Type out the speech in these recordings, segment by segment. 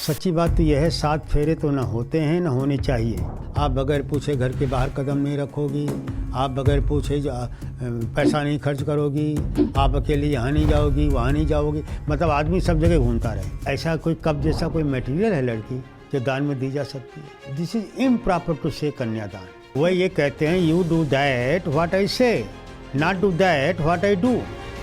सच्ची बात तो यह है, 7 फेरे तो ना होते हैं ना होने चाहिए। आप बगैर पूछे घर के बाहर कदम नहीं रखोगी, आप बगैर पूछे पैसा नहीं खर्च करोगी, आप अकेले यहाँ नहीं जाओगी वहाँ नहीं जाओगी, मतलब आदमी सब जगह घूमता रहे। ऐसा कोई कब जैसा कोई मटेरियल है लड़की जो दान में दी जा सकती है? This is improper to say कन्यादान। वह ये कहते हैं you do that what I say, not do that what I do.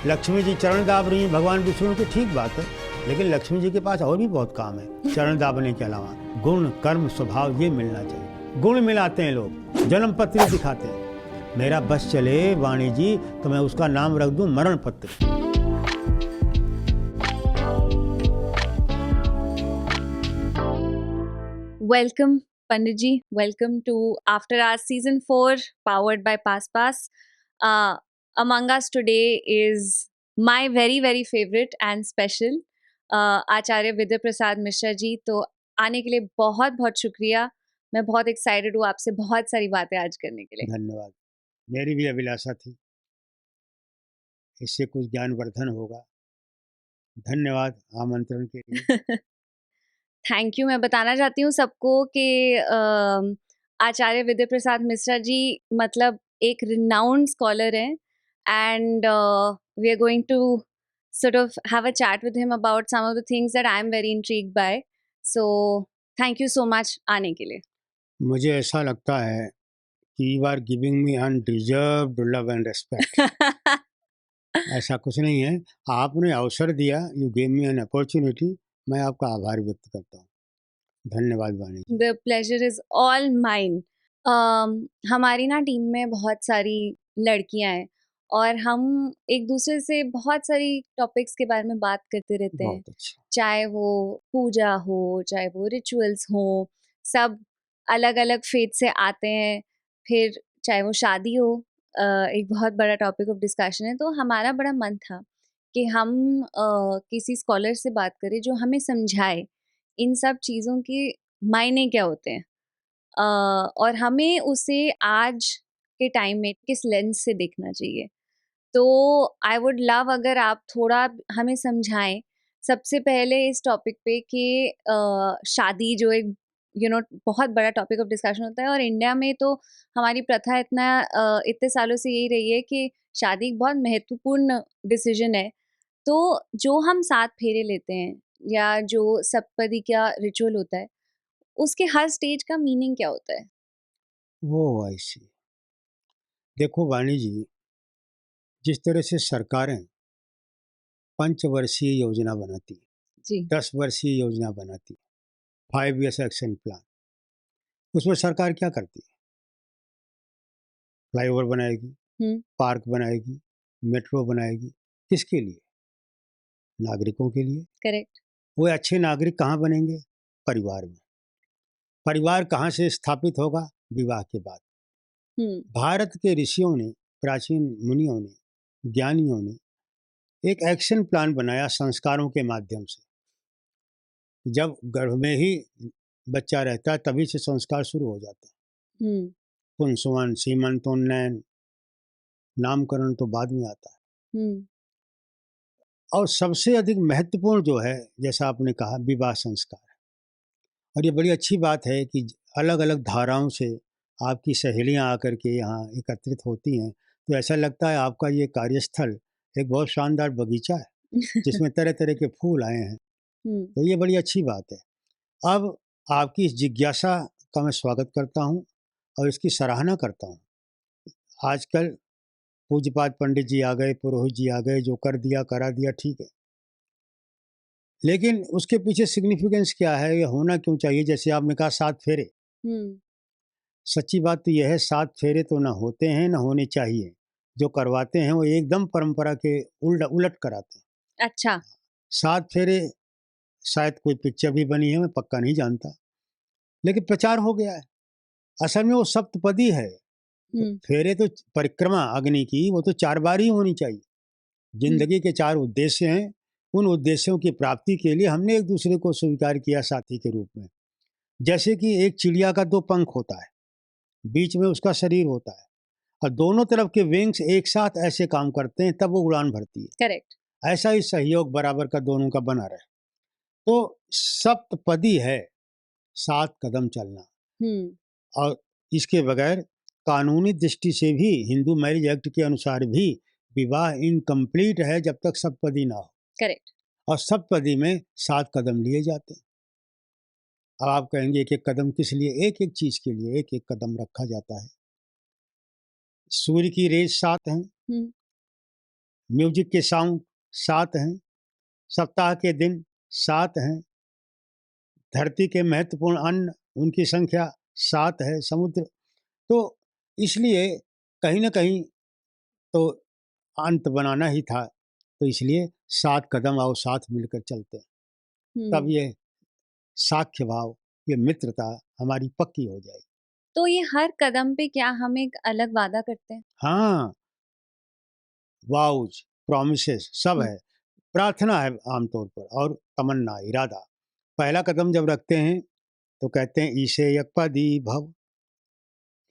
Lakshmi ji चरण दाब रही हैं भगवान विष्णु की, ठीक बात है, लेकिन लक्ष्मी जी के पास और भी बहुत काम है चरण दाबने के अलावा। गुण कर्म स्वभाव ये मिलना चाहिए। गुण मिलाते हैं लोग, जन्म पत्र दिखाते हैं। मेरा बस चले वाणी जी तो मैं उसका नाम रख दूं मरण पत्र। Welcome, Pandit ji. Welcome to After Hours Season 4, powered by PassPass. Among us today is my very, very favorite and special आचार्य विद्या प्रसाद मिश्रा जी। तो आने के लिए बहुत बहुत शुक्रिया। मैं बहुत एक्साइटेड हूँ आपसे बहुत सारी बातें आज करने के लिए। धन्यवाद, मेरी भी अभिलाषा थी, इससे कुछ ज्ञानवर्धन होगा। धन्यवाद आमंत्रण के लिए। Thank you. मैं बताना चाहती हूँ सबको कि आचार्य विद्या प्रसाद मिश्रा जी मतलब एक रिनाउंड स्कॉलर हैं and we are going to sort of have a chat with him about some of the things that I am very intrigued by. So thank you so much आने के लिए। मुझे ऐसा लगता है कि you are giving me undeserved love and respect। ऐसा कुछ नहीं है, आपने अवसर दिया, you gave me an opportunity, मैं आपका आभार व्यक्त करता हूँ। धन्यवाद वाणी। The pleasure is all mine। हमारी ना टीम में बहुत सारी लड़कियां हैं और हम एक दूसरे से बहुत सारी टॉपिक्स के बारे में बात करते रहते हैं। बहुत अच्छा। चाहे वो पूजा हो, चाहे वो रिचुअल्स हो, सब अलग अलग फेथ से आते हैं। फिर चाहे वो शादी हो, एक बहुत बड़ा टॉपिक ऑफ डिस्कशन है। तो हमारा बड़ा मन था कि हम किसी स्कॉलर से बात करें जो हमें समझाए इन सब चीज़ों के मायने क्या होते हैं, और हमें उसे आज के टाइम में किस लेंस से देखना चाहिए। तो आई वुड लव अगर आप थोड़ा हमें समझाएं सबसे पहले इस टॉपिक पे कि शादी जो एक बहुत बड़ा टॉपिक ऑफ डिस्कशन होता है, और इंडिया में तो हमारी प्रथा इतने सालों से यही रही है कि शादी एक बहुत महत्वपूर्ण डिसीजन है। तो जो हम 7 फेरे लेते हैं या जो सप्तपदी का रिचुअल होता है, उसके हर स्टेज का मीनिंग क्या होता है? वो ऐसी देखो वाणी जी, जिस तरह से सरकारें पंचवर्षीय योजना बनाती है, जी 10 वर्षीय योजना बनाती है, 5 ईयर्स एक्शन प्लान, उसमें सरकार क्या करती है? फ्लाईओवर बनाएगी, पार्क बनाएगी, मेट्रो बनाएगी, किसके लिए? नागरिकों के लिए। करेक्ट। वो अच्छे नागरिक कहाँ बनेंगे? परिवार में। परिवार कहाँ से स्थापित होगा? विवाह के बाद। भारत के ऋषियों ने, प्राचीन मुनियों ने, ज्ञानियों ने एक एक्शन प्लान बनाया संस्कारों के माध्यम से। जब गर्भ में ही बच्चा रहता है तभी से संस्कार शुरू हो जाते हैं। पुंसवन, सीमंतोन्नयन, नामकरण तो बाद में आता है। और सबसे अधिक महत्वपूर्ण जो है, जैसा आपने कहा, विवाह संस्कार है। और ये बड़ी अच्छी बात है कि अलग अलग धाराओं से आपकी सहेलियां आकर के यहाँ एकत्रित होती हैं, तो ऐसा लगता है आपका ये कार्यस्थल एक बहुत शानदार बगीचा है जिसमें तरह तरह के फूल आए हैं। तो ये बड़ी अच्छी बात है। अब आपकी इस जिज्ञासा का मैं स्वागत करता हूँ और इसकी सराहना करता हूँ। आजकल पूज्यपाद पंडित जी आ गए, पुरोहित जी आ गए, जो कर दिया करा दिया, ठीक है, लेकिन उसके पीछे सिग्निफिकेंस क्या है? ये होना क्यों चाहिए? जैसे आपने कहा 7 फेरे, सच्ची बात तो यह है, 7 फेरे तो ना होते हैं ना होने चाहिए। जो करवाते हैं वो एकदम परंपरा के उलट कराते हैं। अच्छा। 7 फेरे शायद कोई पिक्चर भी बनी है, मैं पक्का नहीं जानता, लेकिन प्रचार हो गया है। असल में वो सप्तपदी है। फेरे तो परिक्रमा अग्नि की वो तो 4 बार ही होनी चाहिए। जिंदगी के 4 उद्देश्य हैं, उन उद्देश्यों की प्राप्ति के लिए हमने एक दूसरे को स्वीकार किया साथी के रूप में। जैसे कि एक चिड़िया का 2 पंख होता है, बीच में उसका शरीर होता है और दोनों तरफ के विंग्स एक साथ ऐसे काम करते हैं तब वो उड़ान भरती है। करेक्ट। ऐसा ही सहयोग बराबर का दोनों का बना रहे। तो सप्तपदी है 7 कदम चलना। और इसके बगैर कानूनी दृष्टि से भी हिंदू मैरिज एक्ट के अनुसार भी विवाह इनकम्प्लीट है जब तक सप्तपदी ना हो। करेक्ट। और सप्तपदी में 7 कदम लिए जाते हैं। अब आप कहेंगे एक एक कदम किस लिए? एक एक चीज के लिए एक एक कदम रखा जाता है। सूर्य की रेज 7 हैं, म्यूजिक के साउंड 7 हैं, सप्ताह के दिन 7 हैं, धरती के महत्वपूर्ण अन्न उनकी संख्या 7 है, समुद्र। तो इसलिए कहीं ना कहीं तो अंत बनाना ही था, तो इसलिए 7 कदम आओ साथ मिलकर चलते हैं, तब ये साख्य भाव, ये मित्रता हमारी पक्की हो जाएगी। तो ये हर कदम पे क्या हम एक अलग वादा करते हैं? हाँ, वाउज, प्रॉमिसेस सब है, प्रार्थना है आमतौर पर और तमन्ना, इरादा। पहला कदम जब रखते हैं तो कहते हैं ईशे यकपदी भव,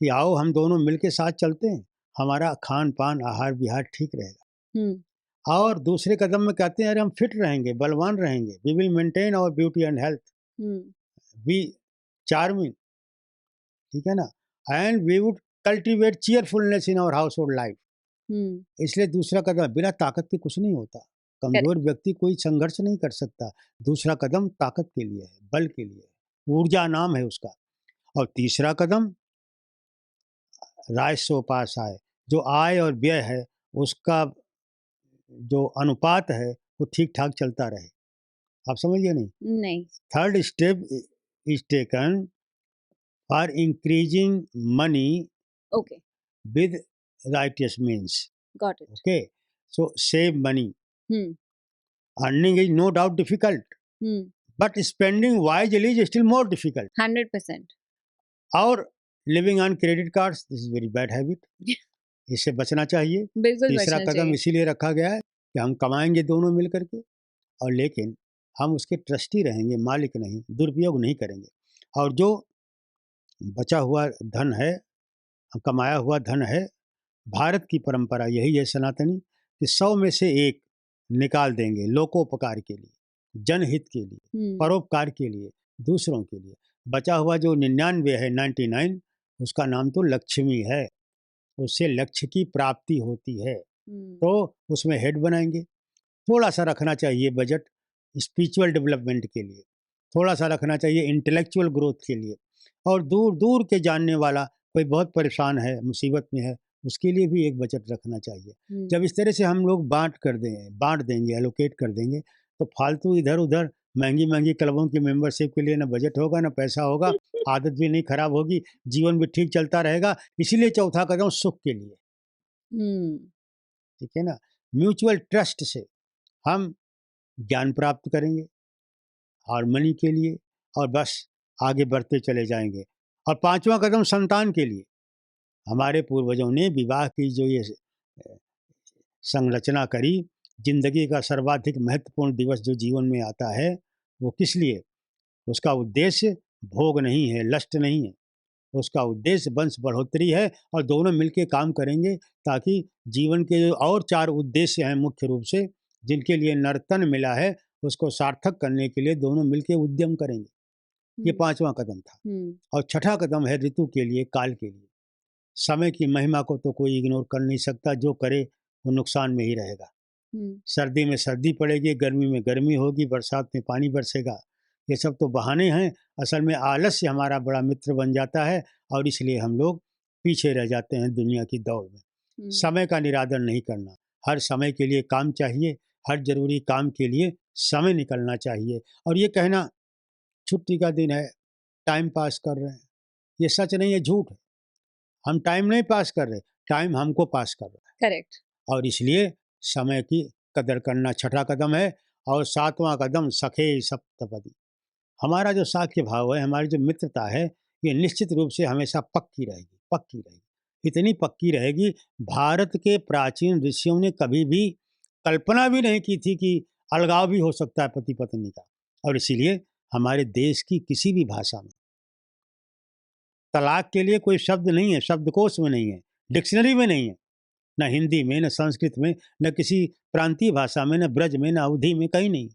कि आओ हम दोनों मिलके साथ चलते हैं, हमारा खान पान आहार विहार ठीक रहेगा। और दूसरे कदम में कहते हैं अरे हम फिट रहेंगे, बलवान रहेंगे, we will maintain our beauty and health, we charming, ठीक है ना, and we would cultivate cheerfulness in our household life. इसलिए दूसरा कदम, बिना ताकत के कुछ नहीं होता, कमजोर व्यक्ति कोई संघर्ष नहीं कर सकता। दूसरा कदम ताकत के लिए है, बल के लिए है, ऊर्जा नाम है उसका। और तीसरा कदम राजसोपासाय, जो आय और व्यय है उसका जो अनुपात है वो ठीक ठाक चलता रहे। आप समझिए नहीं? Third step is taken for increasing money with righteous means. Got it. Okay, so save money. Earning is no doubt difficult, but spending wisely is still more difficult. 100%. और living on credit cards, this is very bad habit. इससे बचना चाहिए। तीसरा कदम इसीलिए रखा गया है कि हम कमाएंगे दोनों मिल करके, और लेकिन हम उसके ट्रस्टी रहेंगे, मालिक नहीं, दुरुपयोग नहीं करेंगे। और जो बचा हुआ धन है, कमाया हुआ धन है, भारत की परंपरा यही है सनातनी, कि 100 में से 1 निकाल देंगे लोकोपकार के लिए, जनहित के लिए, परोपकार के लिए, दूसरों के लिए। बचा हुआ जो 99 है, 99, उसका नाम तो लक्ष्मी है, उससे लक्ष्य की प्राप्ति होती है। तो उसमें हेड बनाएंगे। थोड़ा सा रखना चाहिए बजट स्पिरिचुअल डेवलपमेंट के लिए, थोड़ा सा रखना चाहिए इंटेलेक्चुअल ग्रोथ के लिए, और दूर दूर के जानने वाला कोई बहुत परेशान है, मुसीबत में है, उसके लिए भी एक बजट रखना चाहिए। जब इस तरह से हम लोग बांट देंगे, एलोकेट कर देंगे, तो फालतू इधर उधर महंगी महंगी क्लबों की मेंबरशिप के लिए ना बजट होगा, ना पैसा होगा, आदत भी नहीं खराब होगी, जीवन भी ठीक चलता रहेगा। इसीलिए चौथा कदम सुख के लिए, ठीक है ना। म्यूचुअल ट्रस्ट से हम ज्ञान प्राप्त करेंगे, हार्मनी के लिए, और बस आगे बढ़ते चले जाएंगे। और 5वां कदम संतान के लिए। हमारे पूर्वजों ने विवाह की जो ये संरचना करी, जिंदगी का सर्वाधिक महत्वपूर्ण दिवस जो जीवन में आता है, वो किस लिए? उसका उद्देश्य भोग नहीं है, लस्ट नहीं है, उसका उद्देश्य वंश बढ़ोतरी है। और दोनों मिलकर काम करेंगे ताकि जीवन के जो और 4 उद्देश्य हैं मुख्य रूप से, जिनके लिए नर्तन मिला है, उसको सार्थक करने के लिए दोनों मिलकर उद्यम करेंगे। ये 5वां कदम था। और छठा कदम है ऋतु के लिए, काल के लिए। समय की महिमा को तो कोई इग्नोर कर नहीं सकता, जो करे वो नुकसान में ही रहेगा। सर्दी में सर्दी पड़ेगी, गर्मी में गर्मी होगी, बरसात में पानी बरसेगा, ये सब तो बहाने हैं। असल में आलस्य हमारा बड़ा मित्र बन जाता है, और इसलिए हम लोग पीछे रह जाते हैं दुनिया की दौड़ में। समय का निरादर नहीं करना, हर समय के लिए काम चाहिए, हर जरूरी काम के लिए समय निकलना चाहिए। और ये कहना छुट्टी का दिन है, टाइम पास कर रहे हैं, ये सच नहीं है, झूठ है। हम टाइम नहीं पास कर रहे, टाइम हमको पास कर रहा है। करेक्ट। और इसलिए समय की कदर करना छठा कदम है। और 7वां कदम सखे सप्तपदी। हमारा जो साख्य भाव है, हमारी जो मित्रता है, ये निश्चित रूप से हमेशा पक्की रहेगी, इतनी पक्की रहेगी। भारत के प्राचीन ऋषियों ने कभी भी कल्पना भी नहीं की थी कि अलगाव भी हो सकता है पति पत्नी का। और इसीलिए हमारे देश की किसी भी भाषा में तलाक के लिए कोई शब्द नहीं है, शब्दकोश में नहीं है, डिक्शनरी में नहीं है, न हिंदी में, न संस्कृत में, न किसी प्रांतीय भाषा में, न ब्रज में, न अवधी में, कहीं नहीं।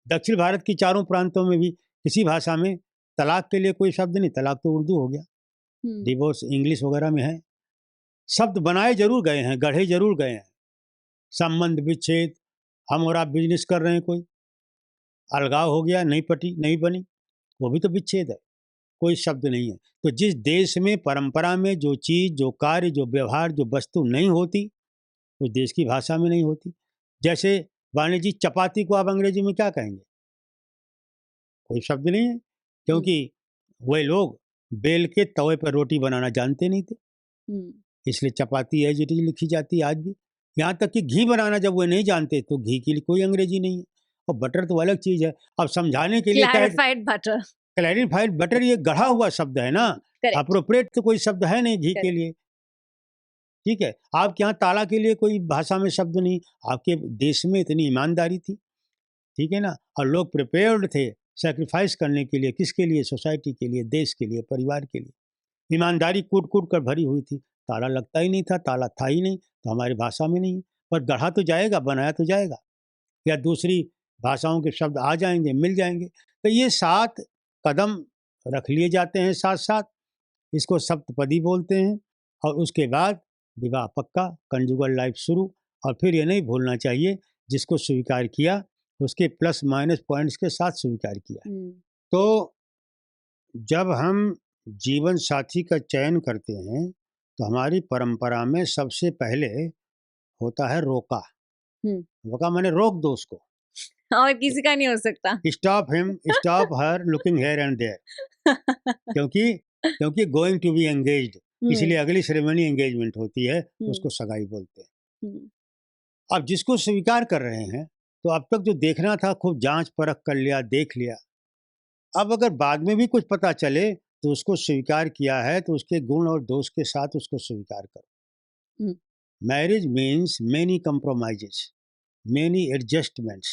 दक्षिण भारत की चारों प्रांतों में भी किसी भाषा में तलाक के लिए कोई शब्द नहीं। तलाक तो उर्दू हो गया, डिवोर्स इंग्लिश वगैरह में है। शब्द बनाए जरूर गए हैं, गढ़े जरूर गए हैं। संबंध विच्छेद, हम और आप बिजनेस कर रहे हैं, कोई अलगाव हो गया, नहीं पटी नहीं बनी, वो भी तो विच्छेद है, कोई शब्द नहीं है। तो जिस देश में परंपरा में जो चीज़, जो कार्य, जो व्यवहार, जो वस्तु नहीं होती, उस देश की भाषा में नहीं होती। जैसे वाणी जी, चपाती को आप अंग्रेजी में क्या कहेंगे? कोई शब्द नहीं है, क्योंकि वे लोग बेल के तवे पर रोटी बनाना जानते नहीं थे, इसलिए चपाती एज इट इज लिखी जाती है आज भी। यहाँ तक कि घी बनाना जब वे नहीं जानते तो घी के लिए कोई अंग्रेजी नहीं है। और बटर तो अलग चीज है। अब समझाने के लिए क्लैरिफाइड बटर, क्लैरिफाइड बटर ये गढ़ा हुआ शब्द है ना, अप्रोप्रिएट तो कोई शब्द है नहीं घी के लिए। ठीक है, आपके यहाँ ताला के लिए कोई भाषा में शब्द नहीं, आपके देश में इतनी ईमानदारी थी, ठीक है ना, और लोग प्रिपेयर्ड थे सेक्रीफाइस करने के लिए। किसके लिए? सोसाइटी के लिए, देश के लिए, परिवार के लिए। ईमानदारी कूट कूट कर भरी हुई थी। ताला लगता ही नहीं था, ताला था ही नहीं, तो हमारी भाषा में नहीं है। पर गढ़ा तो जाएगा, बनाया तो जाएगा, या दूसरी भाषाओं के शब्द आ जाएंगे, मिल जाएंगे। तो ये 7 कदम रख लिए जाते हैं साथ साथ, इसको सप्तपदी बोलते हैं। और उसके बाद विवाह पक्का, कंजुगल लाइफ शुरू। और फिर ये नहीं भूलना चाहिए, जिसको स्वीकार किया उसके प्लस माइनस पॉइंट्स के साथ स्वीकार किया। तो जब हम जीवन साथी का चयन करते हैं तो हमारी परंपरा में सबसे पहले होता है रोका। रोका माने रोक दो उसको, और किसी का नहीं हो सकता। Stop him, stop her looking here and there, क्योंकि गोइंग टू बी एंगेज्ड, इसलिए अगली सेरेमनी एंगेजमेंट होती है, उसको सगाई बोलते हैं। अब जिसको स्वीकार कर रहे हैं, तो अब तक जो देखना था खूब जांच परख कर लिया, देख लिया। अब अगर बाद में भी कुछ पता चले तो उसको स्वीकार किया है, तो उसके गुण और दोष के साथ उसको स्वीकार करो। Marriage means many compromises, many adjustments.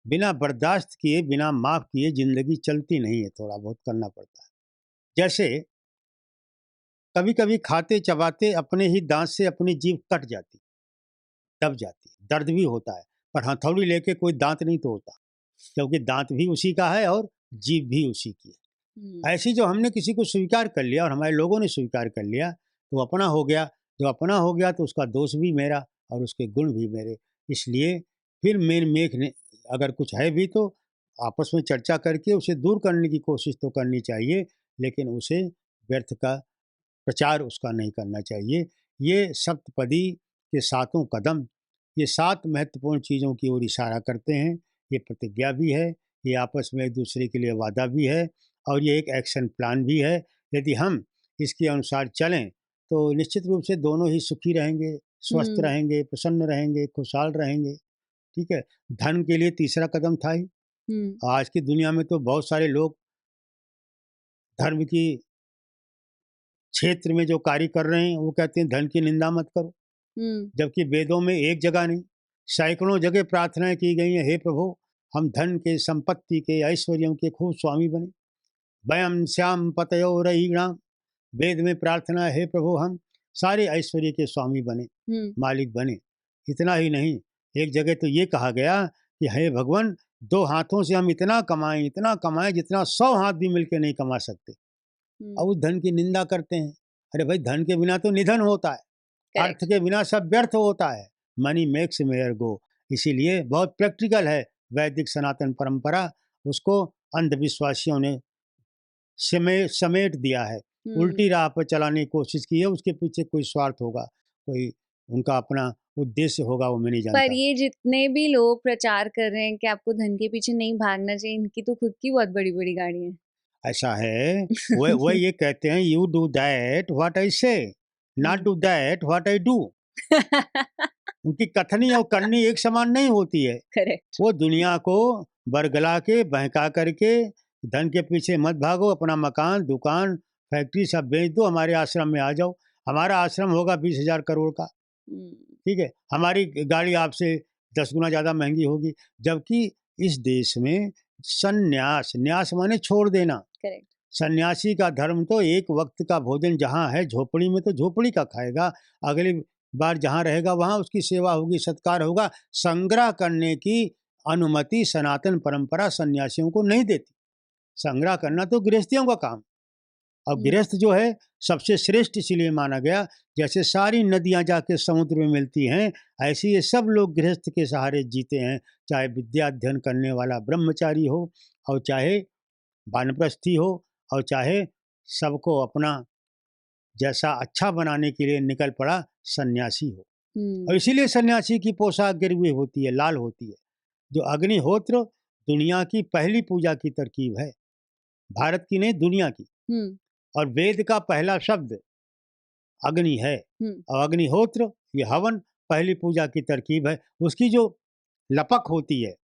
बिना बर्दाश्त किए, बिना माफ किए जिंदगी चलती नहीं है, थोड़ा बहुत करना पड़ता है। जैसे कभी कभी खाते चबाते अपने ही दांत से अपनी जीभ कट जाती, दब जाती, दर्द भी होता है, पर हथौड़ी लेके कोई दांत नहीं तोड़ता, क्योंकि दांत भी उसी का है और जीभ भी उसी की है। ऐसी जो हमने किसी को स्वीकार कर लिया और हमारे लोगों ने स्वीकार कर लिया, तो अपना हो गया। जो अपना हो गया तो उसका दोष भी मेरा और उसके गुण भी मेरे। इसलिए फिर मेन मेख ने अगर कुछ है भी तो आपस में चर्चा करके उसे दूर करने की कोशिश तो करनी चाहिए, लेकिन उसे व्यर्थ का प्रचार उसका नहीं करना चाहिए। ये सप्तपदी के 7 कदम, ये 7 महत्वपूर्ण चीज़ों की ओर इशारा करते हैं। ये प्रतिज्ञा भी है, ये आपस में एक दूसरे के लिए वादा भी है, और ये एक एक्शन प्लान भी है। यदि हम इसके अनुसार चलें तो निश्चित रूप से दोनों ही सुखी रहेंगे, स्वस्थ रहेंगे, प्रसन्न रहेंगे, खुशहाल रहेंगे। ठीक है, धन के लिए तीसरा कदम था ही। आज की दुनिया में तो बहुत सारे लोग धर्म की क्षेत्र में जो कार्य कर रहे हैं वो कहते हैं धन की निंदा मत करो, जबकि वेदों में एक जगह नहीं, सैकड़ों जगह प्रार्थनाएं की गई हैं, हे प्रभु हम धन के, संपत्ति के, ऐश्वर्यों के खूब स्वामी बने। वयम श्याम पतयो रहीणाम, वेद में प्रार्थना, हे प्रभु हम सारे ऐश्वर्य के स्वामी बने, मालिक बने। इतना ही नहीं, एक जगह तो ये कहा गया कि हे भगवान 2 हाथों से हम इतना कमाएं जितना 100 हाथ भी मिलकर नहीं कमा सकते। अब उस धन की निंदा करते हैं। अरे भाई, धन के बिना तो निधन होता है, अर्थ के बिना सब व्यर्थ होता है। मनी मेक्स मेयर गो। इसीलिए बहुत प्रैक्टिकल है वैदिक सनातन परंपरा, उसको अंधविश्वासियों ने समेट दिया है, उल्टी राह पर चलाने की कोशिश की है। उसके पीछे कोई स्वार्थ होगा, कोई उनका अपना उद्देश्य होगा, वो मैं नहीं जानता। पर ये जितने भी लोग प्रचार कर रहे हैं कि आपको धन के पीछे नहीं भागना चाहिए, इनकी तो खुद की बहुत बड़ी बड़ी गाड़ी है। ऐसा है, वो ये कहते हैं you do that what I say, not do that what I do. उनकी कथनी और करनी एक समान नहीं होती है। करेक्ट। वो दुनिया को बरगला के, बहका करके धन के पीछे मत भागो, अपना मकान, दुकान, फैक्ट्री सब बेच दो, हमारे आश्रम में आ जाओ। हमारा आश्रम होगा 20,000 करोड़ का, ठीक है, हमारी गाड़ी आपसे 10 गुना ज़्यादा महंगी होगी। जबकि इस देश में संन्यास, न्यास माने छोड़ देना, करेक्ट, सन्यासी का धर्म तो एक वक्त का भोजन जहाँ है झोपड़ी में तो झोपड़ी का खाएगा, अगली बार जहाँ रहेगा वहाँ उसकी सेवा होगी, सत्कार होगा। संग्रह करने की अनुमति सनातन परंपरा सन्यासियों को नहीं देती। संग्रह करना तो गृहस्थियों का काम। अब गृहस्थ जो है सबसे श्रेष्ठ इसलिए माना गया, जैसे सारी नदियां जाके समुद्र में मिलती हैं, ऐसे ये सब लोग गृहस्थ के सहारे जीते हैं। चाहे विद्या अध्ययन करने वाला ब्रह्मचारी हो, और चाहे वानप्रस्थी हो, और चाहे सबको अपना जैसा अच्छा बनाने के लिए निकल पड़ा सन्यासी हो। और इसीलिए सन्यासी की पोशाक गिरवी होती है, लाल होती है। जो अग्निहोत्र दुनिया की पहली पूजा की तरकीब है, भारत की नहीं दुनिया की। और वेद का पहला शब्द अग्नि है, और अग्निहोत्र ये हवन पहली पूजा की तरकीब है। उसकी जो लपक होती है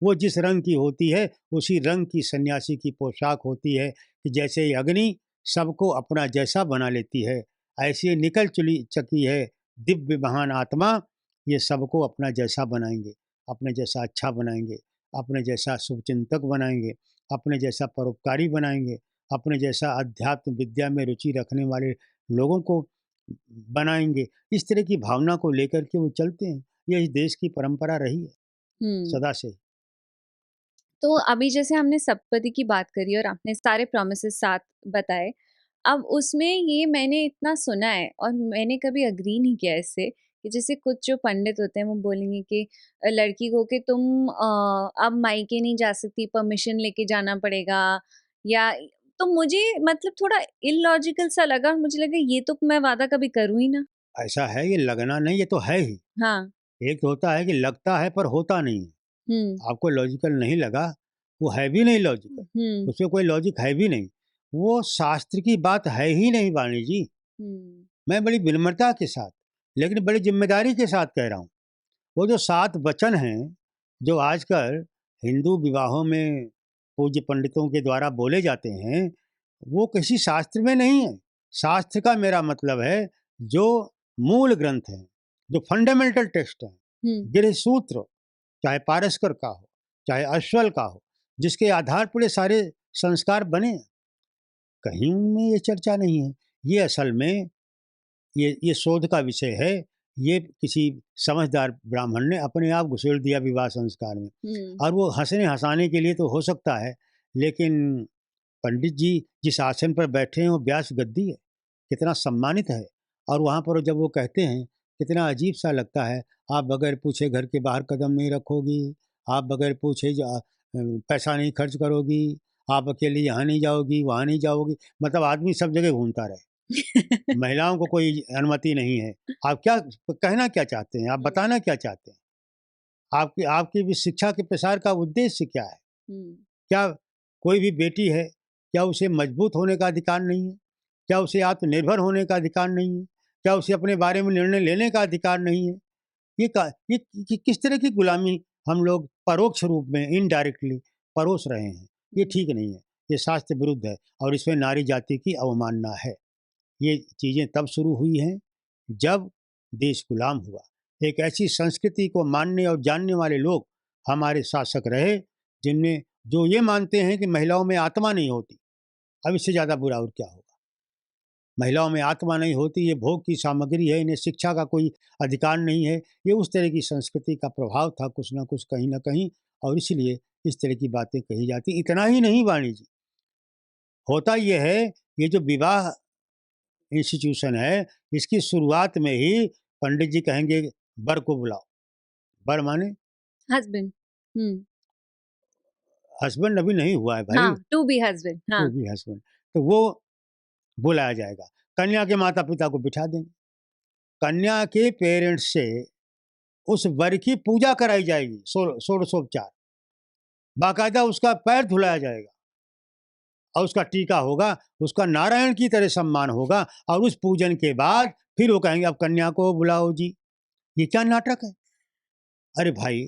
वो जिस रंग की होती है उसी रंग की सन्यासी की पोशाक होती है, कि जैसे अग्नि सबको अपना जैसा बना लेती है, ऐसी निकल चुली चकी है दिव्य महान आत्मा, ये सबको अपना जैसा बनाएंगे, अपने जैसा अच्छा बनाएंगे, अपने जैसा शुभचिंतक बनाएंगे, अपने जैसा परोपकारी बनाएंगे, अपने जैसा अध्यात्म विद्या में रुचि रखने वाले लोगों को बनाएंगे। इस तरह की भावना को लेकर के वो चलते हैं। ये इस देश की परंपरा रही है सदा से। तो अभी जैसे हमने सप्तपदी की बात करी और आपने सारे प्रोमिसेस साथ बताए, अब उसमें ये मैंने इतना सुना है और मैंने कभी अग्री नहीं किया इससे, कि जैसे कुछ जो पंडित होते हैं वो बोलेंगे कि लड़की को कि तुम अब मायके नहीं जा सकती, परमिशन लेके जाना पड़ेगा, या तो मुझे मतलब थोड़ा इलॉजिकल सा लगा और मुझे लगा ये तो मैं वादा कभी करूँ ही ना। ऐसा है, ये लगना नहीं, ये तो है ही। हाँ। एक तो होता है कि लगता है पर होता नहीं है। आपको लॉजिकल नहीं लगा, वो है भी नहीं लॉजिकल, उसमें कोई लॉजिक है भी नहीं, वो शास्त्र की बात है ही नहीं वाणी जी। मैं बड़ी विनम्रता के साथ लेकिन बड़ी जिम्मेदारी के साथ कह रहा हूँ, वो जो 7 वचन हैं जो आजकल हिंदू विवाहों में पूज्य पंडितों के द्वारा बोले जाते हैं, वो किसी शास्त्र में नहीं है। शास्त्र का मेरा मतलब है जो मूल ग्रंथ है, जो फंडामेंटल टेक्स्ट है, गृह सूत्र, चाहे पारस्कर का हो चाहे अश्वल का हो, जिसके आधार पर ये सारे संस्कार बने, कहीं उनमें ये चर्चा नहीं है। ये असल में ये शोध का विषय है। ये किसी समझदार ब्राह्मण ने अपने आप घुसेड़ दिया विवाह संस्कार में, और वो हंसने हंसाने के लिए तो हो सकता है, लेकिन पंडित जी जिस आसन पर बैठे हैं वो व्यास गद्दी है, कितना सम्मानित है। और वहाँ पर जब वो कहते हैं कितना अजीब सा लगता है, आप बगैर पूछे घर के बाहर कदम नहीं रखोगी, आप बगैर पूछे पैसा नहीं खर्च करोगी, आप अकेले यहाँ नहीं जाओगी वहाँ नहीं जाओगी, मतलब आदमी सब जगह घूमता रहे। महिलाओं को कोई अनुमति नहीं है। आप क्या कहना क्या चाहते हैं, आप बताना क्या चाहते हैं, आपकी आपकी शिक्षा के प्रसार का उद्देश्य क्या है? क्या कोई भी बेटी है, क्या उसे मजबूत होने का अधिकार नहीं है? क्या उसे आत्मनिर्भर होने का अधिकार नहीं है? क्या उसे अपने बारे में निर्णय लेने का अधिकार नहीं है? ये किस तरह की गुलामी हम लोग परोक्ष रूप में इनडायरेक्टली परोस रहे हैं। ये ठीक नहीं है, ये शास्त्र विरुद्ध है, और इसमें नारी जाति की अवमानना है। ये चीज़ें तब शुरू हुई हैं जब देश गुलाम हुआ। एक ऐसी संस्कृति को मानने और जानने वाले लोग हमारे शासक रहे, जिनमें जो ये मानते हैं कि महिलाओं में आत्मा नहीं होती। अब इससे ज़्यादा बुरा और क्या होगा? महिलाओं में आत्मा नहीं होती, ये भोग की सामग्री है, इन्हें शिक्षा का कोई अधिकार नहीं है। ये उस तरह की संस्कृति का प्रभाव था कुछ ना कुछ कहीं ना कहीं, और इसलिए इस तरह की बातें कही जाती। इतना ही नहीं वाणी जी, होता ये है, ये जो विवाह इंस्टीट्यूशन है, इसकी शुरुआत में ही पंडित जी कहेंगे वर को बुलाओ। वर माने हस्बैंड। हस्बैंड अभी नहीं हुआ है भाई। हाँ, टू बी हस्बैंड। हाँ, टू बी हस्बैंड, तो वो बुलाया जाएगा। कन्या के माता पिता को बिठा देंगे, कन्या के पेरेंट्स से उस वर की पूजा कराई जाएगी, षोडशोपचार, बाकायदा उसका पैर धुलाया जाएगा, और उसका टीका होगा, उसका नारायण की तरह सम्मान होगा, और उस पूजन के बाद फिर वो कहेंगे अब कन्या को बुलाओ जी। ये क्या नाटक है? अरे भाई,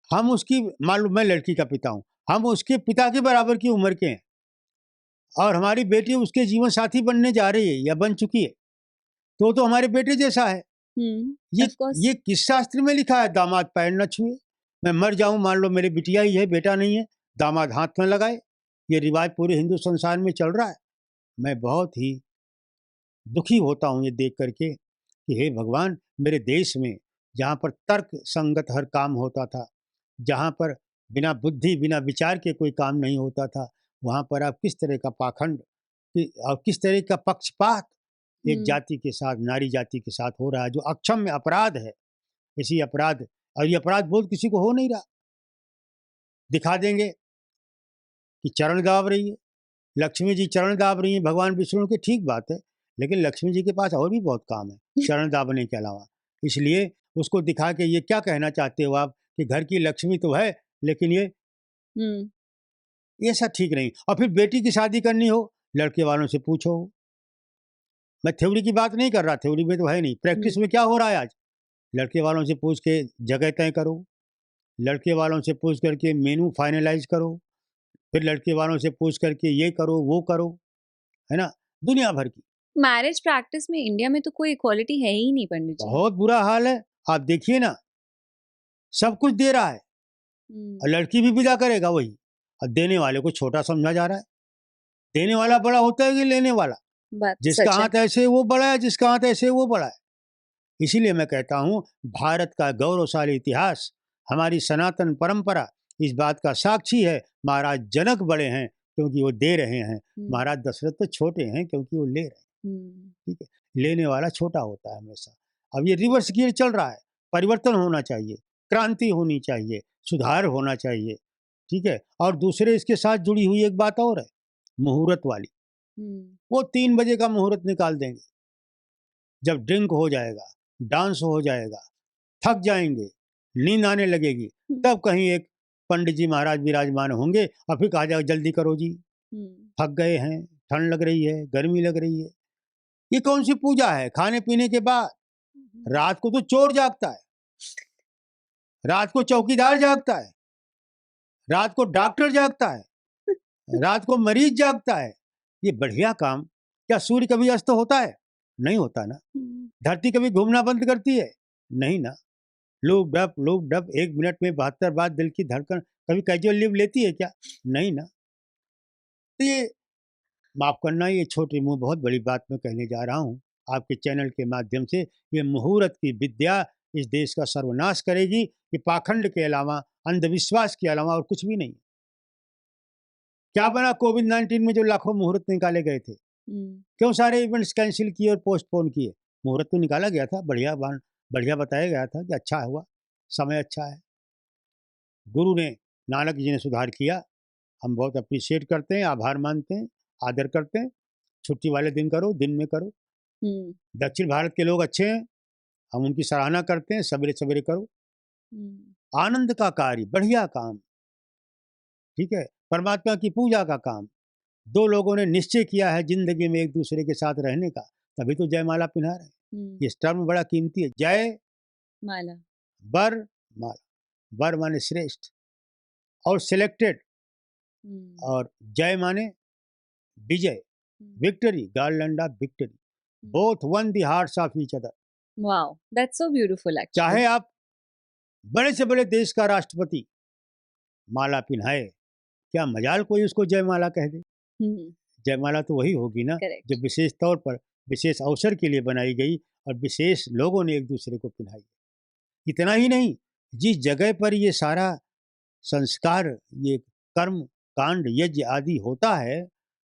हम उसकी, मालूम मैं लड़की का पिता हूँ, हम उसके पिता के बराबर की उम्र के हैं और हमारी बेटी उसके जीवन साथी बनने जा रही है या बन चुकी है, तो हमारे बेटे जैसा है। ये किस शास्त्र में लिखा है, दामाद पैर न छुए। मैं मर जाऊं, मान लो मेरी बिटिया ही है, बेटा नहीं है, दामाद हाथ न लगाए। ये रिवाज पूरे हिंदू संसार में चल रहा है। मैं बहुत ही दुखी होता हूं ये देख करके कि हे भगवान, मेरे देश में जहाँ पर तर्क संगत हर काम होता था, जहाँ पर बिना बुद्धि बिना विचार के कोई काम नहीं होता था, वहाँ पर आप किस तरह का पाखंड और किस तरह का पक्षपात एक जाति के साथ, नारी जाति के साथ हो रहा है, जो अक्षम्य अपराध है। इसी अपराध, और ये अपराध बोध किसी को हो नहीं रहा। दिखा देंगे कि चरण दाब रही है, लक्ष्मी जी चरण दाब रही हैं भगवान विष्णु के, ठीक बात है, लेकिन लक्ष्मी जी के पास और भी बहुत काम है चरण दाबने के अलावा। इसलिए उसको दिखा के ये क्या कहना चाहते हो आप कि घर की लक्ष्मी तो है, लेकिन ये सब ठीक नहीं। और फिर बेटी की शादी करनी हो, लड़के वालों से पूछो। मैं थ्योरी की बात नहीं कर रहा, थ्योरी में तो है नहीं, प्रैक्टिस में क्या हो रहा है आज। लड़के वालों से पूछ के जगह तय करो, लड़के वालों से पूछ करके मेनू फाइनलाइज करो, फिर लड़के वालों से पूछ करके ये करो वो करो, है ना, दुनिया भर की। मैरिज प्रैक्टिस में इंडिया में तो कोई इक्वालिटी है ही नहीं पंडित जी। बहुत बुरा हाल है। आप देखिए ना, सब कुछ दे रहा है और लड़की भी विदा करेगा वही, और देने वाले को छोटा समझा जा रहा है। देने वाला बड़ा होता है कि लेने वाला? जिसका हाथ ऐसे वो बड़ा है, जिसका हाथ ऐसे वो बड़ा है। इसीलिए मैं कहता हूँ, भारत का गौरवशाली इतिहास, हमारी सनातन परंपरा इस बात का साक्षी है। महाराज जनक बड़े हैं क्योंकि वो दे रहे हैं, महाराज दशरथ तो छोटे हैं क्योंकि वो ले रहे हैं। ठीक है, लेने वाला छोटा होता है हमेशा। अब ये रिवर्स गियर चल रहा है, परिवर्तन होना चाहिए, क्रांति होनी चाहिए, सुधार होना चाहिए। ठीक है, और दूसरे इसके साथ जुड़ी हुई एक बात और है, मुहूर्त वाली। वो 3 बजे का मुहूर्त निकाल देंगे, जब ड्रिंक हो जाएगा, डांस हो जाएगा, थक जाएंगे, नींद आने लगेगी, तब कहीं एक पंडित जी महाराज विराजमान होंगे और फिर कहा जाएगा जल्दी करो जी, थक गए हैं, ठंड लग रही है, गर्मी लग रही है। ये कौन सी पूजा है? खाने पीने के बाद रात को तो चोर जागता है, रात को चौकीदार जागता है, रात को डॉक्टर जागता है, रात को मरीज जागता है। ये बढ़िया काम, क्या सूर्य कभी अस्त होता है? नहीं होता ना। धरती कभी घूमना बंद करती है? नहीं ना। लूप डप 1 मिनट में 72 बार दिल की धड़कन कभी कैजुअल लीव लेती है क्या? नहीं ना। तो ये माफ करना, ये छोटी मुंह बहुत बड़ी बात मैं कहने जा रहा हूँ आपके चैनल के माध्यम से। ये मुहूर्त की विद्या इस देश का सर्वनाश करेगी। ये पाखंड के अलावा, अंधविश्वास के अलावा और कुछ भी नहीं। क्या बना कोविड-19 में जो लाखों मुहूर्त निकाले गए थे? क्यों सारे इवेंट्स कैंसिल किए और पोस्टपोन किए? मुहूर्त तो निकाला गया था, बढ़िया बताया गया था कि अच्छा हुआ, समय अच्छा है। गुरु ने, नानक जी ने सुधार किया, हम बहुत अप्रिशिएट करते हैं, आभार मानते हैं, आदर करते हैं। छुट्टी वाले दिन करो, दिन में करो। दक्षिण भारत के लोग अच्छे हैं, हम उनकी सराहना करते हैं, सवेरे सवेरे करो। आनंद का कार्य, बढ़िया काम, ठीक है, परमात्मा की पूजा का काम। 2 लोगों ने निश्चय किया है जिंदगी में एक दूसरे के साथ रहने का, तभी तो जयमाला पिन्हा रहे हैं। ये टर्म बड़ा कीमती है, जय माला, बर माला, बर माने श्रेष्ठ और सिलेक्टेड, और जय माने विजय, victory, garland of victory, both won the hearts of each other. Wow, that's so beautiful actually. चाहे आप बड़े से बड़े देश का राष्ट्रपति माला पिन्हाए, क्या मजाल कोई उसको जयमाला कह दे? जयमाला तो वही होगी ना जो विशेष तौर पर, विशेष अवसर के लिए बनाई गई और विशेष लोगों ने एक दूसरे को पिन्हाई। इतना ही नहीं, जिस जगह पर ये सारा संस्कार, ये कर्म कांड यज्ञ आदि होता है,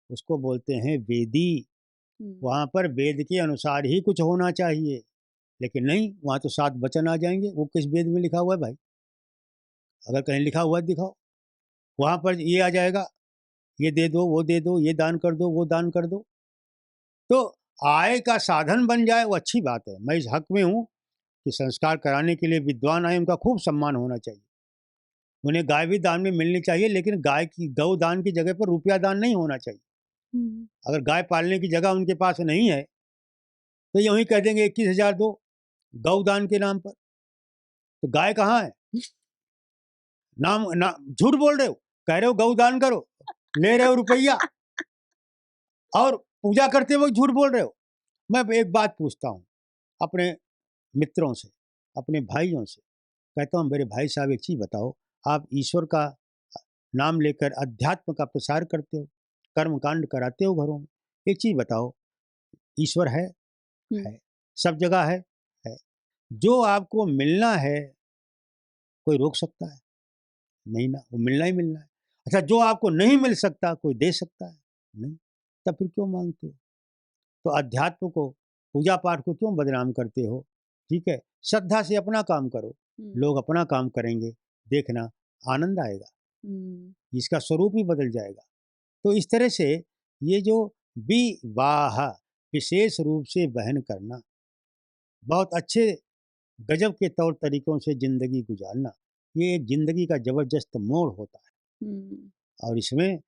उसको बोलते हैं वेदी। वहाँ पर वेद के अनुसार ही कुछ होना चाहिए, लेकिन नहीं, वहाँ तो 7 वचन आ जाएंगे। वो किस वेद में लिखा हुआ है भाई? अगर कहीं लिखा हुआ है दिखाओ। वहाँ पर ये आ जाएगा, ये दे दो, वो दे दो, ये दान कर दो, वो दान कर दो। तो आय का साधन बन जाए वो अच्छी बात है। मैं इस हक में हूँ कि संस्कार कराने के लिए विद्वान आए, उनका खूब सम्मान होना चाहिए। उन्हें गाय भी दान में मिलनी चाहिए, लेकिन गौ दान की जगह पर रुपया दान नहीं होना चाहिए। अगर गाय पालने की जगह उनके पास नहीं है तो यूं ही कह देंगे 21,000 दो गौ दान के नाम पर, तो गाय कहाँ है? नाम झूठ बोल रहे हो। कह रहे हो गौदान करो, ले रहे हो रुपया और पूजा करते हुए झूठ बोल रहे हो। मैं एक बात पूछता हूँ अपने मित्रों से, अपने भाइयों से, कहता हूँ मेरे भाई साहब एक चीज़ बताओ, आप ईश्वर का नाम लेकर अध्यात्म का प्रसार करते हो, कर्मकांड कराते हो घरों में, एक चीज़ बताओ, ईश्वर है? है। सब जगह है। जो आपको मिलना है कोई रोक सकता है? नहीं ना, वो मिलना ही मिलना है। अच्छा, जो आपको नहीं मिल सकता कोई दे सकता है? नहीं। तब फिर क्यों मांगते हो? तो अध्यात्म को, पूजा पाठ को क्यों बदनाम करते हो? ठीक है, श्रद्धा से अपना काम करो, लोग अपना काम करेंगे, देखना आनंद आएगा, इसका स्वरूप ही बदल जाएगा। तो इस तरह से ये जो विवाह विशेष रूप से बहन करना, बहुत अच्छे गजब के तौर तरीकों से ज़िंदगी गुजारना, ये एक ज़िंदगी का ज़बरदस्त मोड़ होता है। और इसमें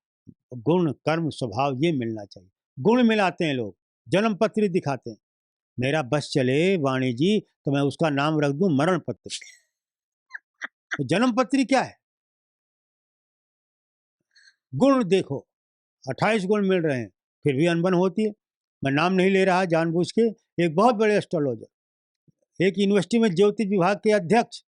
गुण, कर्म, स्वभाव ये मिलना चाहिए। गुण मिलाते हैं लोग, जन्म पत्री दिखाते हैं। मेरा बस चले वाणी जी तो मैं उसका नाम रख दूं मरण पत्री। तो जन्म पत्री क्या है? गुण देखो, 28 गुण मिल रहे हैं, फिर भी अनबन होती है। मैं नाम नहीं ले रहा जानबूझ के, एक बहुत बड़े एस्ट्रोलॉजर, एक यूनिवर्सिटी में ज्योतिष विभाग के अध्यक्ष,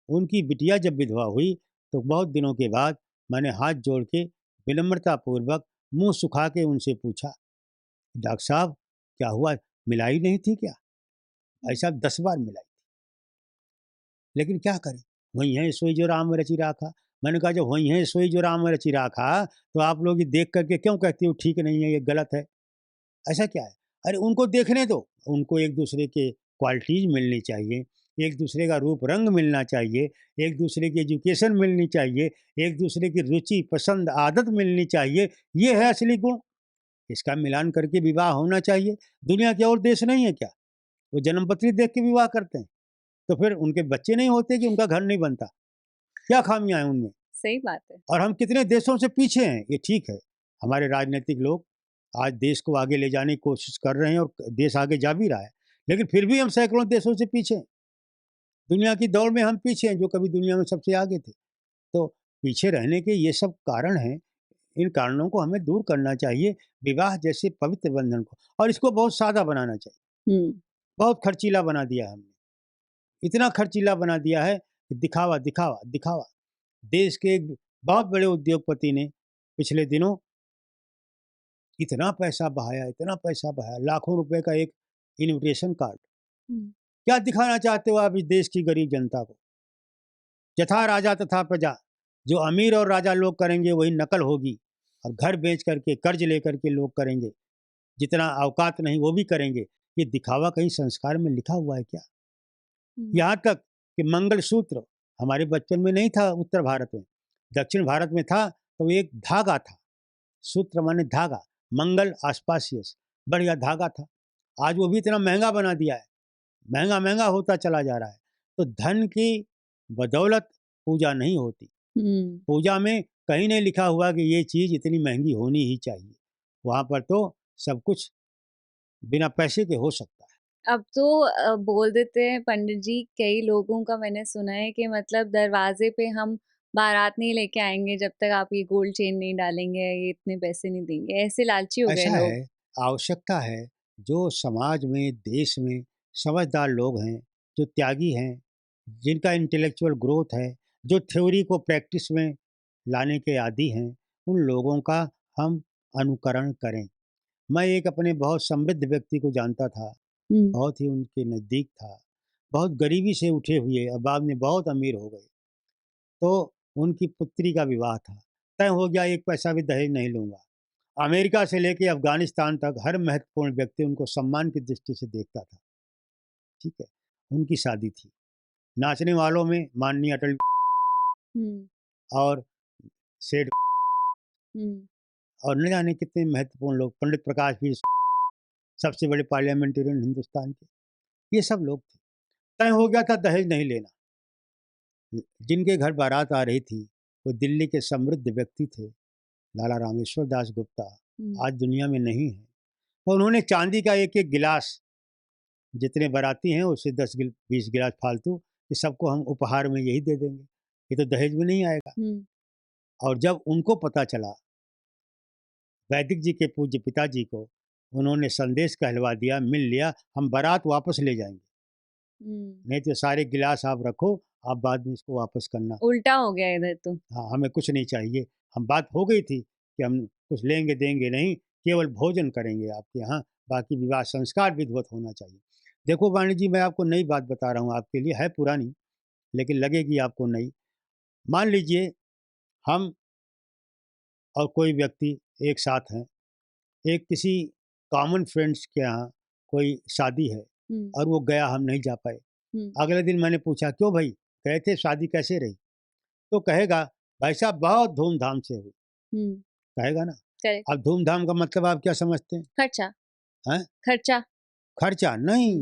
उनकी बिटिया जब विधवा हुई तो बहुत दिनों के बाद मैंने हाथ जोड़ के विनम्रतापूर्वक मुंह सुखा के उनसे पूछा, डॉक्टर साहब क्या हुआ, मिलाई नहीं थी क्या? भाई साहब 10 बार मिलाई, लेकिन क्या करें, वही है सोई जो राम रचि राखा। मैंने कहा जब वही है सोई जो राम रचि राखा, तो आप लोग ये देख करके क्यों कहते हो ठीक नहीं है, ये गलत है? ऐसा क्या है? अरे उनको देखने दो, उनको एक दूसरे के क्वालिटीज मिलनी चाहिए, एक दूसरे का रूप रंग मिलना चाहिए, एक दूसरे की एजुकेशन मिलनी चाहिए, एक दूसरे की रुचि पसंद आदत मिलनी चाहिए, ये है असली गुण। इसका मिलान करके विवाह होना चाहिए। दुनिया के और देश नहीं है क्या, वो जन्मपत्री देख के विवाह करते हैं? तो फिर उनके बच्चे नहीं होते कि उनका घर नहीं बनता? क्या खामियां हैं उनमें? सही बात है। और हम कितने देशों से पीछे हैं, ये ठीक है। हमारे राजनीतिक लोग आज देश को आगे ले जाने की कोशिश कर रहे हैं और देश आगे जा भी रहा है, लेकिन फिर भी हम सैकड़ों देशों से पीछे हैं। दुनिया की दौड़ में हम पीछे हैं, जो कभी दुनिया में सबसे आगे थे। तो पीछे रहने के ये सब कारण हैं, इन कारणों को हमें दूर करना चाहिए, विवाह जैसे पवित्र बंधन को, और इसको बहुत सादा बनाना चाहिए। बहुत खर्चीला बना दिया है हमने, इतना खर्चीला बना दिया है कि दिखावा दिखावा दिखावा। देश के एक बहुत बड़े उद्योगपति ने पिछले दिनों इतना पैसा बहाया, इतना पैसा बहाया, लाखों रुपए का एक इनविटेशन कार्ड। क्या दिखाना चाहते हो आप इस देश की गरीब जनता को? यथा राजा तथा प्रजा, जो अमीर और राजा लोग करेंगे वही नकल होगी, और घर बेच करके कर्ज लेकर के लोग करेंगे, जितना औकात नहीं वो भी करेंगे। ये दिखावा कहीं संस्कार में लिखा हुआ है क्या? यहाँ तक कि मंगलसूत्र हमारे बचपन में नहीं था, उत्तर भारत में, दक्षिण भारत में था, तो एक धागा था, सूत्र माने धागा, मंगल आस्पासियस, बढ़िया धागा था। आज वो भी इतना महंगा बना दिया है, महंगा महंगा होता चला जा रहा है। तो धन की बदौलत पूजा नहीं होती। पूजा में कहीं नहीं लिखा हुआ कि ये चीज़ इतनी महंगी होनी ही चाहिए। वहाँ पर तो सब कुछ बिना पैसे के हो सकता है। अब तो बोल देते हैं पंडित जी, कई लोगों का मैंने सुना है कि मतलब दरवाजे पे हम बारात नहीं लेके आएंगे जब तक आप ये गोल्ड चेन नहीं डालेंगे, ये इतने पैसे नहीं देंगे, ऐसे लालची हो गए ऐसा लोग। है, आवश्यकता है, जो समाज में, देश में समझदार लोग हैं, जो त्यागी हैं, जिनका इंटेलेक्चुअल ग्रोथ है, जो थ्योरी को प्रैक्टिस में लाने के आदी हैं, उन लोगों का हम अनुकरण करें। मैं एक अपने बहुत समृद्ध व्यक्ति को जानता था, बहुत ही उनके नज़दीक था, बहुत गरीबी से उठे हुए और बाद में बहुत अमीर हो गए। तो उनकी पुत्री का विवाह था, तय हो गया, एक पैसा भी दहेज नहीं लूँगा। अमेरिका से लेके अफ़गानिस्तान तक हर महत्वपूर्ण व्यक्ति उनको सम्मान की दृष्टि से देखता था, ठीक है? उनकी शादी थी। नाचने वालों में माननीय अटल और सेठ और न जाने कितने महत्वपूर्ण लोग, पंडित प्रकाश भी, सबसे बड़े पार्लियामेंटेरियन हिंदुस्तान के, ये सब लोग थे। तय हो गया था दहेज नहीं लेना। जिनके घर बारात आ रही थी, वो दिल्ली के समृद्ध व्यक्ति थे, लाला रामेश्वर दास गुप्ता, आज दुनिया में नहीं है। और उन्होंने चांदी का एक-एक गिलास, जितने बाराती हैं उससे 10-20 गिलास फालतू, कि सबको हम उपहार में यही दे देंगे, ये तो दहेज में नहीं आएगा। और जब उनको पता चला, वैदिक जी के पूज्य पिताजी को, उन्होंने संदेश कहलवा दिया, मिल लिया, हम बारात वापस ले जाएंगे, नहीं तो सारे गिलास आप रखो, आप बाद में इसको वापस करना। उल्टा हो गया इधर तो। हाँ, हमें कुछ नहीं चाहिए। हम बात हो गई थी कि हम कुछ लेंगे देंगे नहीं, केवल भोजन करेंगे आपके यहाँ, बाकी विवाह संस्कार विधिवत होना चाहिए। देखो वाणी जी, मैं आपको नई बात बता रहा हूँ, आपके लिए है पुरानी लेकिन लगेगी आपको नई। मान लीजिए हम और कोई व्यक्ति एक साथ हैं, एक किसी कॉमन फ्रेंड्स के यहाँ कोई शादी है और वो गया, हम नहीं जा पाए। अगले दिन मैंने पूछा, क्यों भाई गए थे, शादी कैसे रही? तो कहेगा, भाई साहब बहुत धूमधाम से हुई। कहेगा ना। करेक्ट। अब धूमधाम का मतलब आप क्या समझते हैं? खर्चा। हैं? खर्चा। खर्चा नहीं।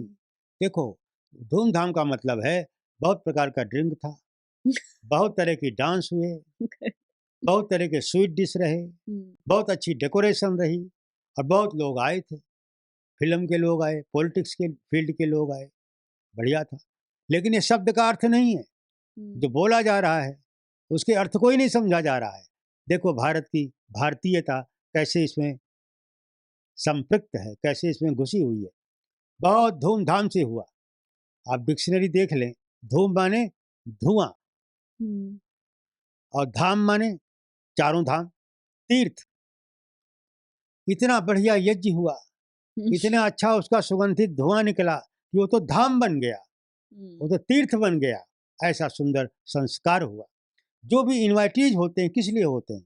देखो, धूमधाम का मतलब है बहुत प्रकार का ड्रिंक था, बहुत तरह की डांस हुए, बहुत तरह के स्वीट डिश रहे, बहुत अच्छी डेकोरेशन रही और बहुत लोग आए थे, फिल्म के लोग आए, पॉलिटिक्स के फील्ड के लोग आए, बढ़िया था। लेकिन ये शब्द का अर्थ नहीं है जो बोला जा रहा है, उसके अर्थ को ही नहीं समझा जा रहा है। देखो भारत की भारतीयता कैसे इसमें संपृक्त है, कैसे इसमें घुसी हुई है। बहुत धूमधाम से हुआ। आप डिक्शनरी देख लें, धूम माने धुआं और धाम माने चारों धाम, तीर्थ। इतना बढ़िया यज्ञ हुआ, इतना अच्छा उसका सुगंधित धुआं निकला कि वो तो धाम बन गया, वो तो तीर्थ बन गया। ऐसा सुंदर संस्कार हुआ। जो भी इनवाइटीज होते हैं किस लिए होते हैं?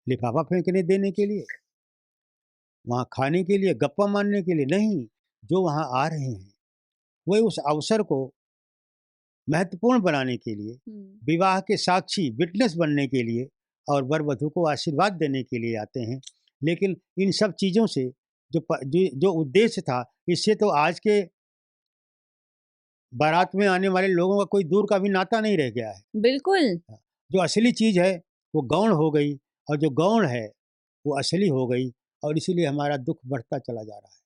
लिफाफा फेंकने देने के लिए, वहाँ खाने के लिए, गप्पा मारने के लिए नहीं। जो वहाँ आ रहे हैं वही उस अवसर को महत्वपूर्ण बनाने के लिए, विवाह के साक्षी विटनेस बनने के लिए और वर वधू को आशीर्वाद देने के लिए आते हैं। लेकिन इन सब चीज़ों से जो उद्देश्य था, इससे तो आज के बारात में आने वाले लोगों का कोई दूर का भी नाता नहीं रह गया है। बिल्कुल। जो असली चीज़ है वो गौण हो गई और जो गौण है वो असली हो गई, और इसीलिए हमारा दुख बढ़ता चला जा रहा है,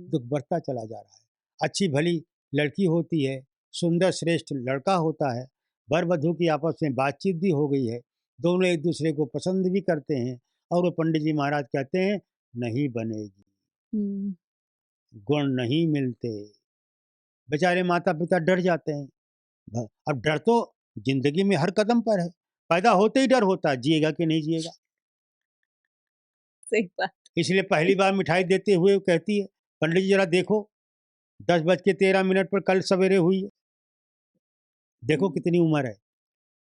दुख बढ़ता चला जा रहा है। अच्छी भली लड़की होती है, सुंदर श्रेष्ठ लड़का होता है, वर वधू की आपस में बातचीत भी हो गई है, दोनों एक दूसरे को पसंद भी करते हैं, और वो पंडित जी महाराज कहते हैं नहीं बनेगी, गुण नहीं मिलते। बेचारे माता पिता डर जाते हैं। अब डर तो जिंदगी में हर कदम पर है, पैदा होते ही डर होता है, जिएगा कि नहीं जिएगा। सही बात। इसलिए पहली बार मिठाई देते हुए कहती है, पंडित जी जरा देखो 10:13 पर कल सवेरे हुई है, देखो कितनी उम्र है,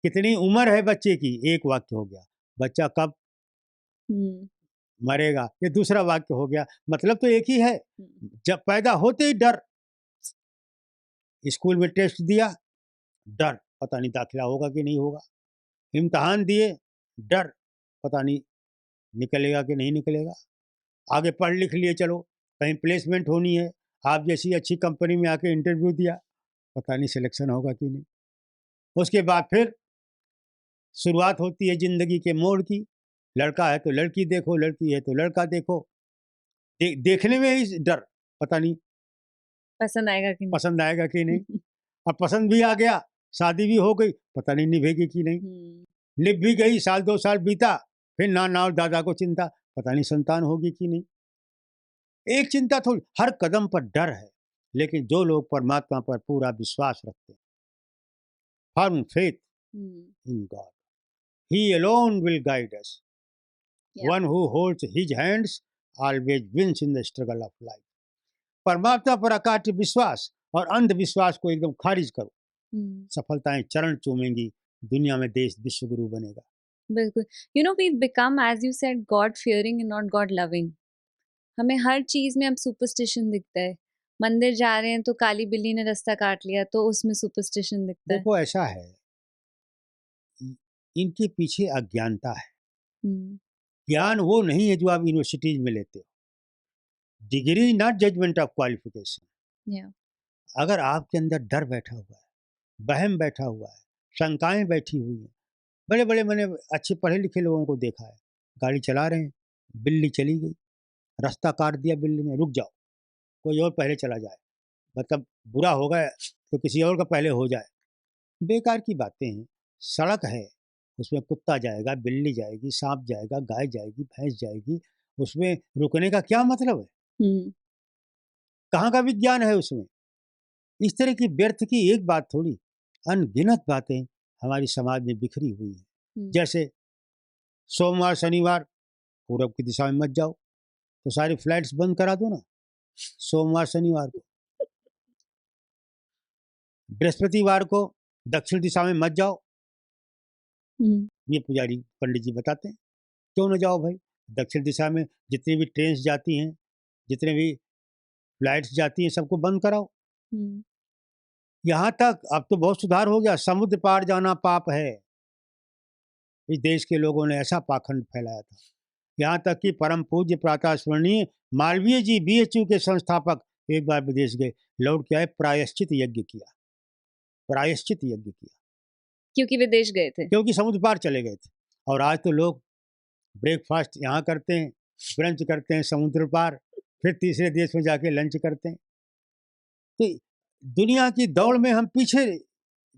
कितनी उम्र है बच्चे की। एक वाक्य हो गया, बच्चा कब मरेगा, ये दूसरा वाक्य हो गया। मतलब तो एक ही है, जब पैदा होते ही डर। स्कूल में टेस्ट दिया, डर, पता नहीं दाखिला होगा कि नहीं होगा। इम्तहान दिए, डर, पता नहीं निकलेगा कि नहीं निकलेगा। आगे पढ़ लिख लिए, चलो कहीं प्लेसमेंट होनी है, आप जैसी अच्छी कंपनी में आके इंटरव्यू दिया, पता नहीं सिलेक्शन होगा कि नहीं। उसके बाद फिर शुरुआत होती है ज़िंदगी के मोड़ की। लड़का है तो लड़की देखो, लड़की है तो लड़का देखो। देखने में ही डर, पता नहीं पसंद आएगा कि नहीं, पसंद आएगा कि नहीं। और पसंद भी आ गया, शादी भी हो गई, पता नहीं निभेगी कि नहीं। निभ भी गई, साल 2 साल बीता, फिर नाना और दादा को चिंता, पता नहीं संतान होगी कि नहीं। एक चिंता थोड़ी, हर कदम पर डर है। लेकिन जो लोग परमात्मा पर पूरा विश्वास रखते हैं, firm faith in God, he alone will guide us, one who holds his hands always wins in the struggle of life. परमात्मा पर अकाट्य विश्वास और अंधविश्वास को एकदम खारिज करो, सफलताएं चरण चूमेंगी, दुनिया में देश विश्व गुरु बनेगा। बिल्कुल। You know we become, as you said, God fearing and not God loving. हमें हर चीज में अब सुपरस्टिशन दिखता है। मंदिर जा रहे हैं तो काली बिल्ली ने रास्ता काट लिया तो उसमें सुपरस्टिशन दिखता है। देखो ऐसा है, इनके पीछे अज्ञानता है। ज्ञान वो नहीं है जो आप यूनिवर्सिटीज में लेते हो। Degree not judgement of qualification. अगर आपके अंदर डर बैठा हुआ है, वहम बैठा हुआ है, शंकाएं बैठी हुई हैं। बड़े बड़े मैंने अच्छे पढ़े लिखे लोगों को देखा है, गाड़ी चला रहे हैं, बिल्ली चली गई, रास्ता काट दिया बिल्ली ने, रुक जाओ कोई और पहले चला जाए, मतलब बुरा होगा तो किसी और का पहले हो जाए। बेकार की बातें हैं। सड़क है, उसमें कुत्ता जाएगा, बिल्ली जाएगी, सांप जाएगा, गाय जाएगी, भैंस जाएगी, उसमें रुकने का क्या मतलब है? कहाँ का विज्ञान है उसमें? इस तरह की व्यर्थ की एक बात थोड़ी, अनगिनत बातें हमारी समाज में बिखरी हुई हैं। जैसे सोमवार शनिवार पूरब की दिशा में मत जाओ, तो सारी फ्लाइट्स बंद करा दो ना सोमवार शनिवार को। बृहस्पतिवार को दक्षिण दिशा में मत जाओ, ये पुजारी पंडित जी बताते हैं। क्यों न जाओ भाई? दक्षिण दिशा में जितनी भी ट्रेन जाती हैं, जितने भी फ्लाइट्स जाती हैं, सबको बंद कराओ। यहाँ तक अब तो बहुत सुधार हो गया, समुद्र पार जाना पाप है। इस देश के लोगों ने ऐसा पाखंड फैलाया था। यहाँ तक कि परम पूज्य प्रातः स्मरणीय मालवीय जी बीएचयू के संस्थापक एक बार विदेश गए, लौट के आए, प्रायश्चित यज्ञ किया, प्रायश्चित यज्ञ किया। क्योंकि विदेश गए थे, क्योंकि समुद्र पार चले गए थे। और आज तो लोग ब्रेकफास्ट यहाँ करते हैं, ब्रंच करते हैं समुद्र पार, फिर तीसरे देश में जाके लंच करते हैं। तो दुनिया की दौड़ में हम पीछे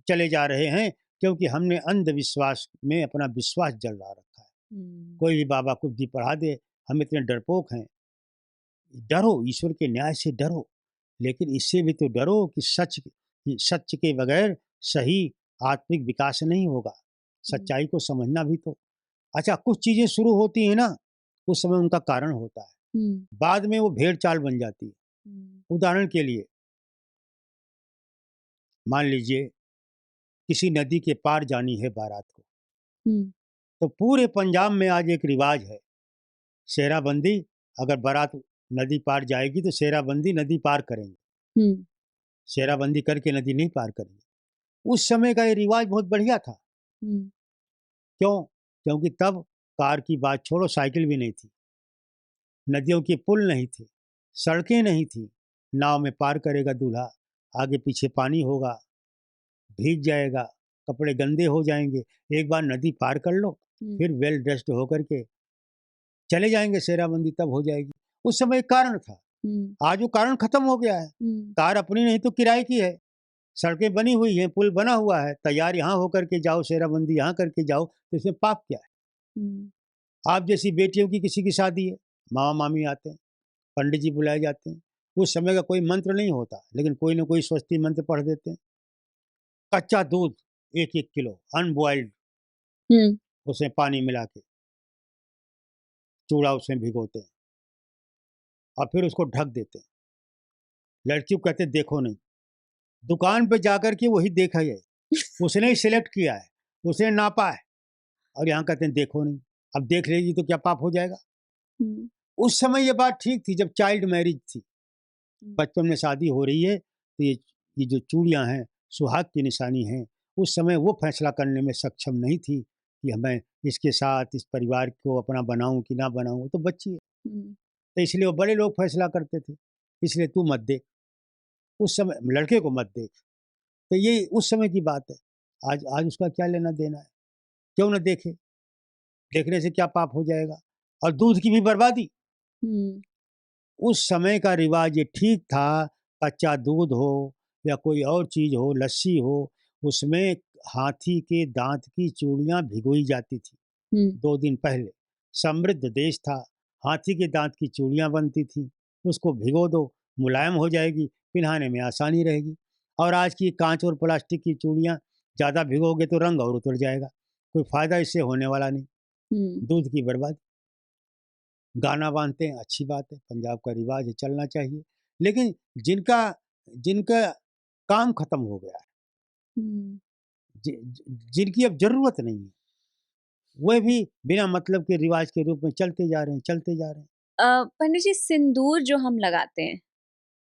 चले जा रहे हैं, क्योंकि हमने अंधविश्वास में अपना विश्वास जला रखा है। कोई भी बाबा कुछ भी पढ़ा दे, हम इतने डरपोक हैं। डरो, ईश्वर के न्याय से डरो, लेकिन इससे भी तो डरो कि सच के बगैर सही आत्मिक विकास नहीं होगा। सच्चाई को समझना भी तो। अच्छा, कुछ चीजें शुरू होती हैं ना, उस समय उनका कारण होता है, बाद में वो भेड़ चाल बन जाती है। उदाहरण के लिए मान लीजिए किसी नदी के पार जानी है बारात को, तो पूरे पंजाब में आज एक रिवाज है, सेहराबंदी। अगर बारात नदी पार जाएगी तो सेहराबंदी नदी पार करेंगे, सेहराबंदी करके नदी नहीं पार करेंगे। उस समय का ये रिवाज बहुत बढ़िया था। क्यों? क्योंकि तब कार की बात छोड़ो, साइकिल भी नहीं थी, नदियों के पुल नहीं थे, सड़कें नहीं थी। नाव में पार करेगा दूल्हा, आगे पीछे पानी होगा, भीग जाएगा, कपड़े गंदे हो जाएंगे। एक बार नदी पार कर लो, फिर वेल ड्रेस्ड होकर के चले जाएंगे सेहराबंदी, तब हो जाएगी। उस समय एक कारण था, आज वो कारण खत्म हो गया है। कार अपनी नहीं तो किराए की है, सड़कें बनी हुई हैं, पुल बना हुआ है, तैयार यहाँ होकर के जाओ, सेहराबंदी यहाँ करके जाओ, तो इसमें पाप क्या है? आप जैसी बेटियों की किसी की शादी है, मामा मामी आते हैं, पंडित जी बुलाए जाते हैं। उस समय का कोई मंत्र नहीं होता, लेकिन कोई ना कोई स्वस्ति मंत्र पढ़ देते हैं। कच्चा दूध 1-1 किलो अनबॉइल्ड, उसमें पानी मिला के चूड़ा उसमें भिगोते हैं और फिर उसको ढक देते हैं। लड़की को कहते देखो नहीं, दुकान पे जाकर के वही देखा है, उसने ही सिलेक्ट किया है, उसने नापा है, और यहाँ कहते हैं देखो नहीं। अब देख लेगी तो क्या पाप हो जाएगा? उस समय ये बात ठीक थी, जब चाइल्ड मैरिज थी, बचपन में शादी हो रही है, तो ये जो चूड़ियाँ हैं सुहाग की निशानी हैं। उस समय वो फैसला करने में सक्षम नहीं थी कि हमें इसके साथ इस परिवार को अपना बनाऊं कि ना बनाऊं, वो तो बच्ची है। तो इसलिए वो बड़े लोग फैसला करते थे, इसलिए तू मत देख, उस समय लड़के को मत देख। तो ये उस समय की बात है। आज उसका क्या लेना देना है? क्यों न देखे? देखने से क्या पाप हो जाएगा? और दूध की भी बर्बादी। उस समय का रिवाज ये ठीक था, कच्चा दूध हो या कोई और चीज हो, लस्सी हो, उसमें हाथी के दांत की चूड़ियां भिगोई जाती थी 2 दिन पहले। समृद्ध देश था, हाथी के दांत की चूड़ियां बनती थी, उसको भिगो दो, मुलायम हो जाएगी, पिन्हाने में आसानी रहेगी। और आज की कांच और प्लास्टिक की चूड़ियां ज़्यादा भिगोगे तो रंग और उतर जाएगा, कोई फ़ायदा इससे होने वाला नहीं। दूध की बर्बादी। गाना बांधते हैं, अच्छी बात है, पंजाब का रिवाज है, चलना चाहिए, लेकिन जिनका जिनका काम खत्म हो गया है, जिनकी अब जरूरत नहीं है, वह भी बिना मतलब के रिवाज के रूप में चलते जा रहे हैं, चलते जा रहे हैं। पंडित जी, सिंदूर जो हम लगाते हैं,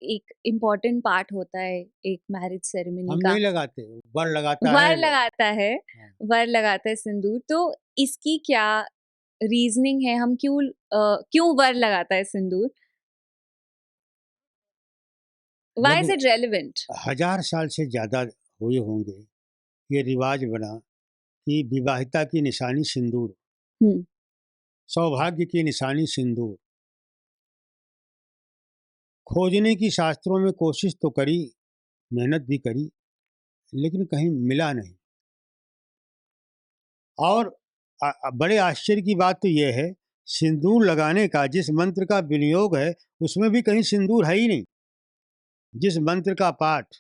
एक इम्पोर्टेंट पार्ट होता है एक मैरिज सेरेमनी हम का। नहीं लगाते, वर लगाता है। वर लगाता है, वर लगाता है सिंदूर। तो इसकी क्या रीजनिंग है, हम क्यों वर लगाता है सिंदूर? Why is it relevant? 1000 साल से ज्यादा हुए होंगे ये रिवाज बना कि विवाहिता की निशानी सिंदूर, सौभाग्य की निशानी सिंदूर। खोजने की शास्त्रों में कोशिश तो करी, मेहनत भी करी, लेकिन कहीं मिला नहीं। और बड़े आश्चर्य की बात तो यह है, सिंदूर लगाने का जिस मंत्र का विनियोग है उसमें भी कहीं सिंदूर है ही नहीं। जिस मंत्र का पाठ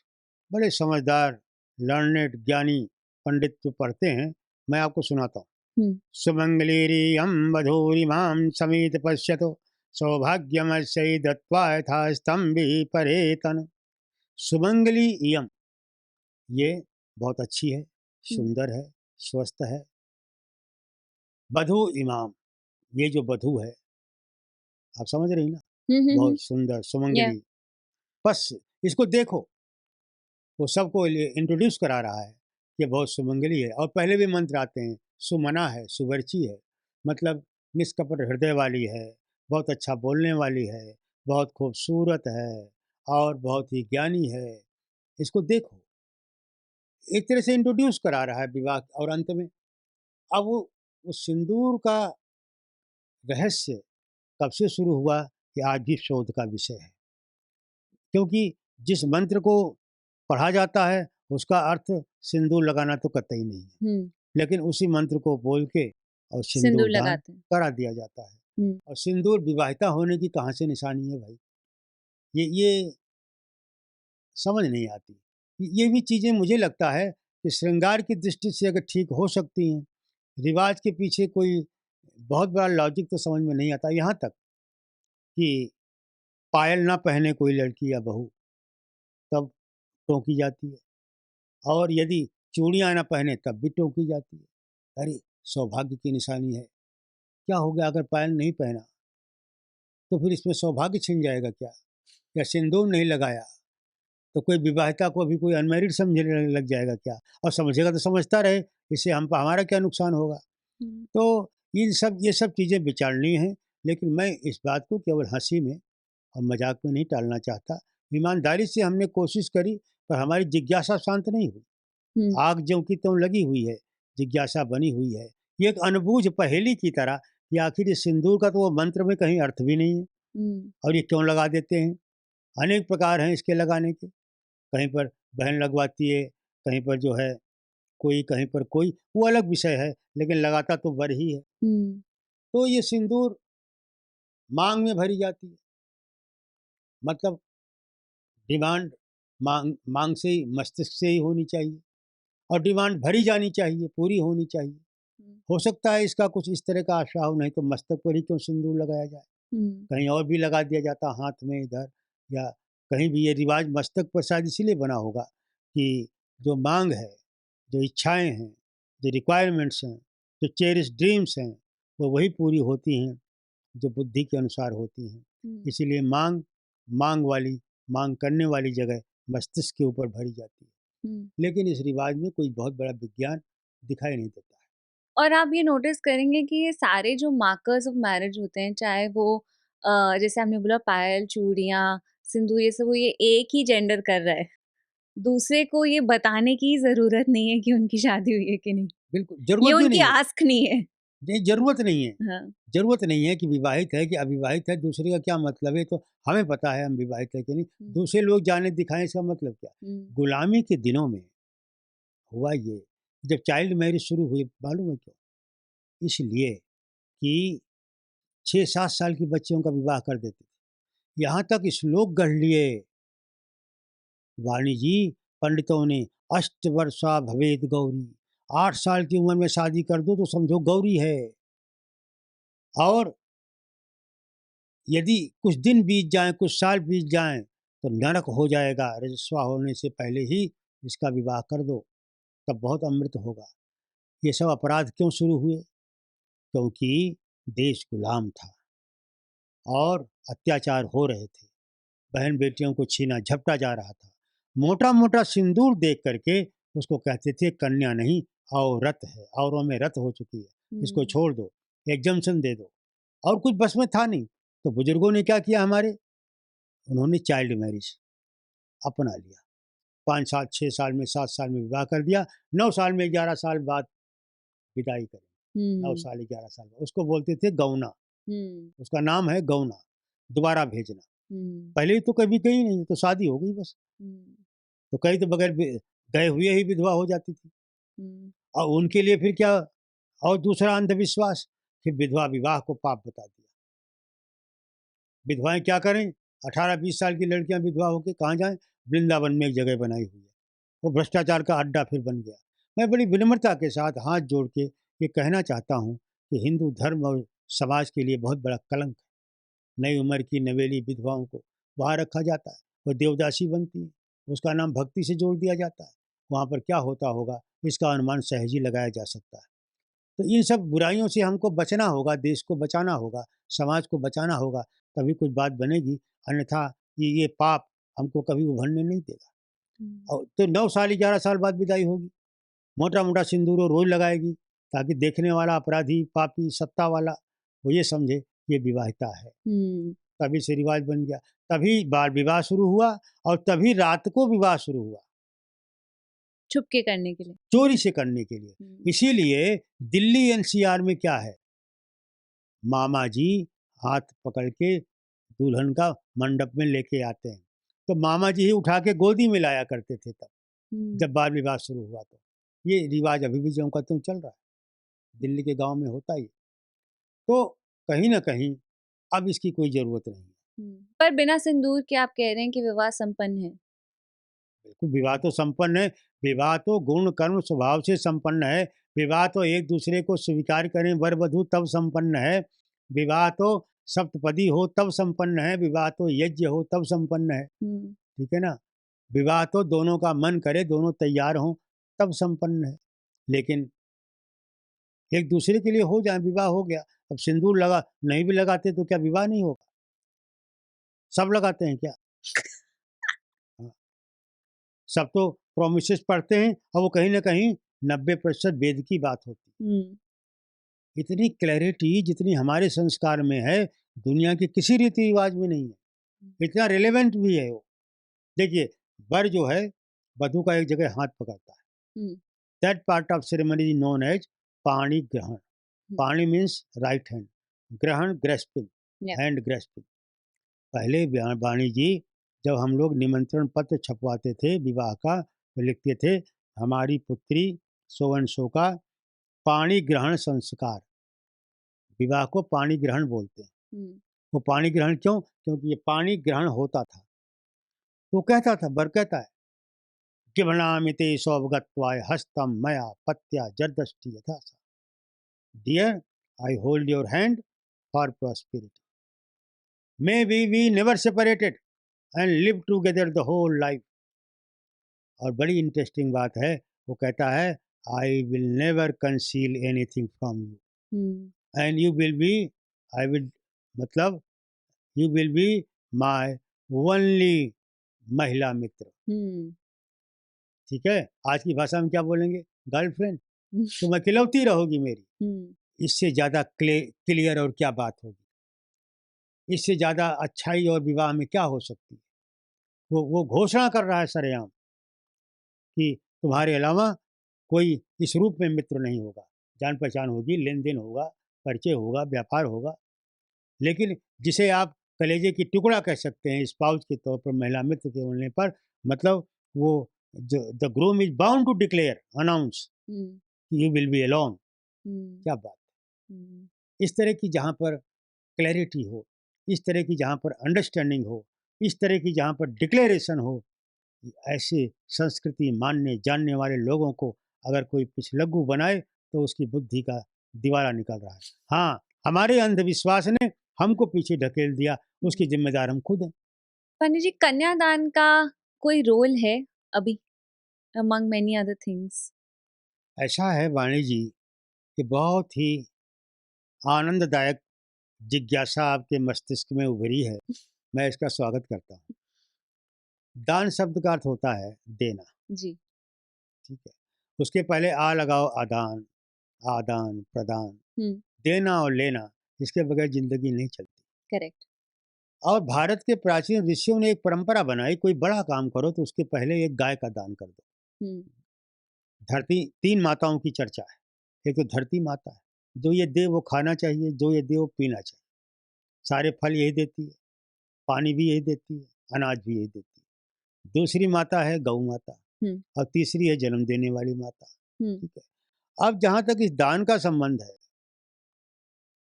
बड़े समझदार लर्नेड ज्ञानी पंडित जो पढ़ते हैं, मैं आपको सुनाता हूँ। सुमंगलीरियं वधूरिमां समेत पश्यतो सौभाग्यमस्यै दत्त्वा यथास्तं विपरेतन। सुमंगली इयम, ये बहुत अच्छी है, सुंदर है, स्वस्थ है। वधू इमाम, ये जो वधू है, आप समझ रही ना, बहुत सुंदर सुमंगली। बस इसको देखो, वो सबको इंट्रोड्यूस करा रहा है कि बहुत सुमंगली है। और पहले भी मंत्र आते हैं, सुमना है, सुवर्ची है, मतलब निष्कपट हृदय वाली है, बहुत अच्छा बोलने वाली है, बहुत खूबसूरत है और बहुत ही ज्ञानी है। इसको देखो, एक तरह से इंट्रोड्यूस करा रहा है विवाह। और अंत में अब वो उस सिंदूर का रहस्य कब से शुरू हुआ कि आज भी शोध का विषय है, क्योंकि जिस मंत्र को पढ़ा जाता है उसका अर्थ सिंदूर लगाना तो कतई नहीं है, लेकिन उसी मंत्र को बोल के और सिंदूर दान करा दिया जाता है। और सिंदूर विवाहिता होने की कहाँ से निशानी है भाई, ये समझ नहीं आती। ये भी चीज़ें मुझे लगता है कि श्रृंगार की दृष्टि से अगर ठीक हो सकती हैं, रिवाज के पीछे कोई बहुत बड़ा लॉजिक तो समझ में नहीं आता। यहाँ तक कि पायल ना पहने कोई लड़की या बहू तब टोकी जाती है, और यदि चूड़ियाँ ना पहने तब भी टोकी जाती है। अरे सौभाग्य की निशानी है, क्या हो गया अगर पायल नहीं पहना तो फिर इसमें सौभाग्य छिन जाएगा क्या? या सिंदूर नहीं लगाया तो कोई विवाहिता को भी कोई अनमैरिड समझने लग जाएगा क्या? और समझेगा तो समझता रहे, इससे हमारा क्या नुकसान होगा? तो ये सब चीज़ें विचारणीय हैं, लेकिन मैं इस बात को केवल हंसी में और मजाक में नहीं टालना चाहता। ईमानदारी से हमने कोशिश करी, पर हमारी जिज्ञासा शांत नहीं हुई। आग ज्यों की त्यों लगी हुई है, जिज्ञासा बनी हुई है। ये एक अनबूझ पहेली की तरह कि आखिर इस सिंदूर का तो वो मंत्र में कहीं अर्थ भी नहीं है, और ये क्यों लगा देते हैं। अनेक प्रकार हैं इसके लगाने के, कहीं पर बहन लगवाती है, कहीं पर जो है कोई, कहीं पर कोई, वो अलग विषय है, लेकिन लगाता तो वर ही है। तो ये सिंदूर मांग में भरी जाती है, मतलब डिमांड मांग मांग से ही, मस्तिष्क से ही होनी चाहिए, और डिमांड भरी जानी चाहिए, पूरी होनी चाहिए। हो सकता है इसका कुछ इस तरह का आशा हो, नहीं तो मस्तक पर ही क्यों सिंदूर लगाया जाए, कहीं और भी लगा दिया जाता, हाथ में इधर या कहीं भी। ये रिवाज मस्तक पर शायद इसीलिए बना होगा कि जो मांग है, जो इच्छाएं हैं, जो रिक्वायरमेंट्स हैं, जो चेरिश ड्रीम्स हैं, वो वही पूरी होती हैं जो बुद्धि के अनुसार होती हैं। इसीलिए मांग मांग करने वाली जगह मस्तिष्क के ऊपर भरी जाती है। लेकिन इस रिवाज में कोई बहुत बड़ा विज्ञान दिखाई नहीं देता है। और आप ये नोटिस करेंगे कि ये सारे जो मार्कर्स ऑफ मैरिज होते हैं, चाहे वो जैसे आपने बोला पायल, चूड़ियाँ, सिंदूर, ये सब, वो ये एक ही जेंडर कर रहा है। दूसरे को ये बताने की ज़रूरत नहीं है कि उनकी शादी हुई है कि नहीं। बिल्कुल, ये ज़रूरत भी उनकी नहीं है। आस्क नहीं है। नहीं, ज़रूरत नहीं है। हाँ। ज़रूरत नहीं है कि विवाहित है कि अविवाहित है, दूसरे का क्या मतलब है, तो हमें पता है हम विवाहित है कि नहीं। दूसरे लोग जाने दिखाएँ, इसका मतलब क्या? गुलामी के दिनों में हुआ ये, जब चाइल्ड मैरिज शुरू हुई, मालूम है क्यों? इसलिए कि 6-7 साल की बच्चियों का विवाह कर देते थे। यहाँ तक श्लोक गढ़ लिए वाणी जी पंडितों ने, अष्टवर्षा भवेद गौरी, 8 साल की उम्र में शादी कर दो तो समझो गौरी है। और यदि कुछ दिन बीत जाएं, कुछ साल बीत जाएं, तो नरक हो जाएगा, रजस्वा होने से पहले ही इसका विवाह कर दो, तब बहुत अमृत होगा। ये सब अपराध क्यों शुरू हुए? क्योंकि देश गुलाम था और अत्याचार हो रहे थे, बहन बेटियों को छीना झपटा जा रहा था। मोटा मोटा सिंदूर देख करके उसको कहते थे कन्या नहीं, औरत है, औरों में रत हो चुकी है, इसको छोड़ दो, एग्जम्पशन दे दो। और कुछ बस में था नहीं, तो बुजुर्गों ने क्या किया हमारे, उन्होंने चाइल्ड मैरिज अपना लिया। 5 साल, 6 साल में, 7 साल में विवाह कर दिया, 9 साल में, 11 साल बाद विदाई करें। 9 साल 11 साल बाद उसको बोलते थे गौना। उसका नाम है गौना, दोबारा भेजना। पहले तो कभी कहीं नहीं, तो शादी हो गई बस। तो कई तो बगैर गए हुए ही विधवा हो जाती थी। और उनके लिए फिर क्या और दूसरा अंधविश्वास कि विधवा विवाह को पाप बता दिया। विधवाएं क्या करें? 18-20 साल की लड़कियां विधवा होकर कहाँ जाएं? वृंदावन में एक जगह बनाई हुई है, वो भ्रष्टाचार का अड्डा फिर बन गया। मैं बड़ी विनम्रता के साथ हाथ जोड़ के ये कहना चाहता हूँ कि हिंदू धर्म और समाज के लिए बहुत बड़ा कलंक है। नई उम्र की नवेली विधवाओं को वहाँ रखा जाता है, वो देवदासी बनती है, उसका नाम भक्ति से जोड़ दिया जाता है। वहाँ पर क्या होता होगा इसका अनुमान सहज ही लगाया जा सकता है। तो इन सब बुराइयों से हमको बचना होगा, देश को बचाना होगा, समाज को बचाना होगा, तभी कुछ बात बनेगी। अन्यथा ये पाप हमको कभी उभरने नहीं देगा। और तो 9 साल 11 साल बाद विदाई होगी, मोटा मोटा सिंदूर और रोज लगाएगी, ताकि देखने वाला अपराधी पापी सत्ता वाला वो ये समझे ये विवाहिता है। तभी से रिवाज बन गया, तभी बाल विवाह शुरू हुआ और तभी रात को विवाह शुरू हुआ, छुपके करने के लिए, चोरी से करने के लिए। इसीलिए दिल्ली एनसीआर में क्या है, मामा जी हाथ पकड़ के दुल्हन का मंडप में लेके आते हैं, तो मामा जी ही उठा के गोदी में लाया करते थे तब, जब बाल विवाह शुरू हुआ। तो ये रिवाज अभी भी जो का त्यों चल रहा है, दिल्ली के गांव में होता ही। तो कहीं ना कहीं अब इसकी कोई जरूरत नहीं है। पर बिना सिंदूर के आप कह रहे हैं कि विवाह संपन्न है? बिल्कुल, विवाह तो संपन्न है। विवाह तो गुण कर्म स्वभाव से संपन्न है। विवाह तो एक दूसरे को स्वीकार करें वर वधू तब संपन्न है। विवाह तो सप्तपदी हो तब संपन्न है। विवाह तो यज्ञ हो तब संपन्न है। ठीक है ना? विवाह तो दोनों का मन करे, दोनों तैयार हों तब संपन्न है। लेकिन एक दूसरे के लिए हो जाए, विवाह हो गया। अब सिंदूर लगा नहीं भी लगाते तो क्या विवाह नहीं होगा? सब लगाते हैं क्या? हाँ। सब तो प्रोमिसेस पढ़ते हैं और वो कहीं ना कहीं 90% वेद की बात होती है। इतनी क्लैरिटी जितनी हमारे संस्कार में है दुनिया के किसी रीति रिवाज में नहीं है। इतना रिलेवेंट भी है वो। देखिए, वर जो है वधु का एक जगह हाथ पकड़ता है। That part of ceremony is known as pani grahan. Pani means right hand, grahan grasping, hand grasping. पहले वाणी जी जब हम लोग निमंत्रण पत्र छपवाते थे विवाह का, तो लिखते थे हमारी पुत्री सो एंड सो का पाणी ग्रहण संस्कार। विवाह को पाणी ग्रहण बोलते हैं। वो पाणी ग्रहण क्यों? क्योंकि ये पाणी ग्रहण होता था। वो कहता था, वर कहता है किभणामिते सौभगत्वाय हस्तम मया पत्या जरदष्टि यथा सा। Dear, I hold your hand for prosperity, may we never separated and live together the whole life. और बड़ी इंटरेस्टिंग बात है, वो कहता है I will never conceal anything from you and you will be, I will मतलब you will be my only महिला मित्र। ठीक है, आज की भाषा में क्या बोलेंगे? गर्लफ्रेंड। तुम अकेलौती रहोगी मेरी। इससे ज्यादा क्लियर और क्या बात होगी? इससे ज्यादा अच्छाई और विवाह में क्या हो सकती है? वो घोषणा कर रहा है सरेआम कि तुम्हारे अलावा कोई इस रूप में मित्र नहीं होगा। जान पहचान होगी, लेन देन होगा, परिचय होगा, व्यापार होगा, लेकिन जिसे आप कलेजे की टुकड़ा कह सकते हैं स्पाउस के तौर पर, महिला मित्र के होने पर, मतलब वो the groom is bound to declare, announce you will be alone. क्या बात है! इस तरह की जहाँ पर क्लैरिटी हो, इस तरह की जहाँ पर अंडरस्टैंडिंग हो, इस तरह की जहाँ पर डिक्लेरेशन हो, ऐसे संस्कृति मानने जानने वाले लोगों को अगर कोई पिछलग्गू बनाए तो उसकी बुद्धि का दिवाला निकल रहा है। हाँ, हमारे अंधविश्वास ने हमको पीछे ढकेल दिया, उसकी जिम्मेदार हम खुद हैं। पंडित जी, कन्यादान का कोई रोल है अभी among many other things? ऐसा है वाणी जी कि बहुत ही आनंददायक जिज्ञासा आपके मस्तिष्क में उभरी है, मैं इसका स्वागत करता हूँ। दान शब्द का अर्थ होता है देना जी। ठीक है, उसके पहले आ लगाओ आदान, आदान प्रदान, देना और लेना, इसके बगैर जिंदगी नहीं चलती। करेक्ट। और भारत के प्राचीन ऋषियों ने एक परंपरा बनाई, कोई बड़ा काम करो तो उसके पहले एक गाय का दान कर दो। धरती, 3 माताओं की चर्चा है। एक तो धरती माता है, जो ये दे वो खाना चाहिए, जो ये दे वो पीना चाहिए। सारे फल यही देती है, पानी भी यही देती है, अनाज भी यही देती है। दूसरी माता है गौ माता और तीसरी है जन्म देने वाली माता। ठीक है, अब जहाँ तक इस दान का संबंध है,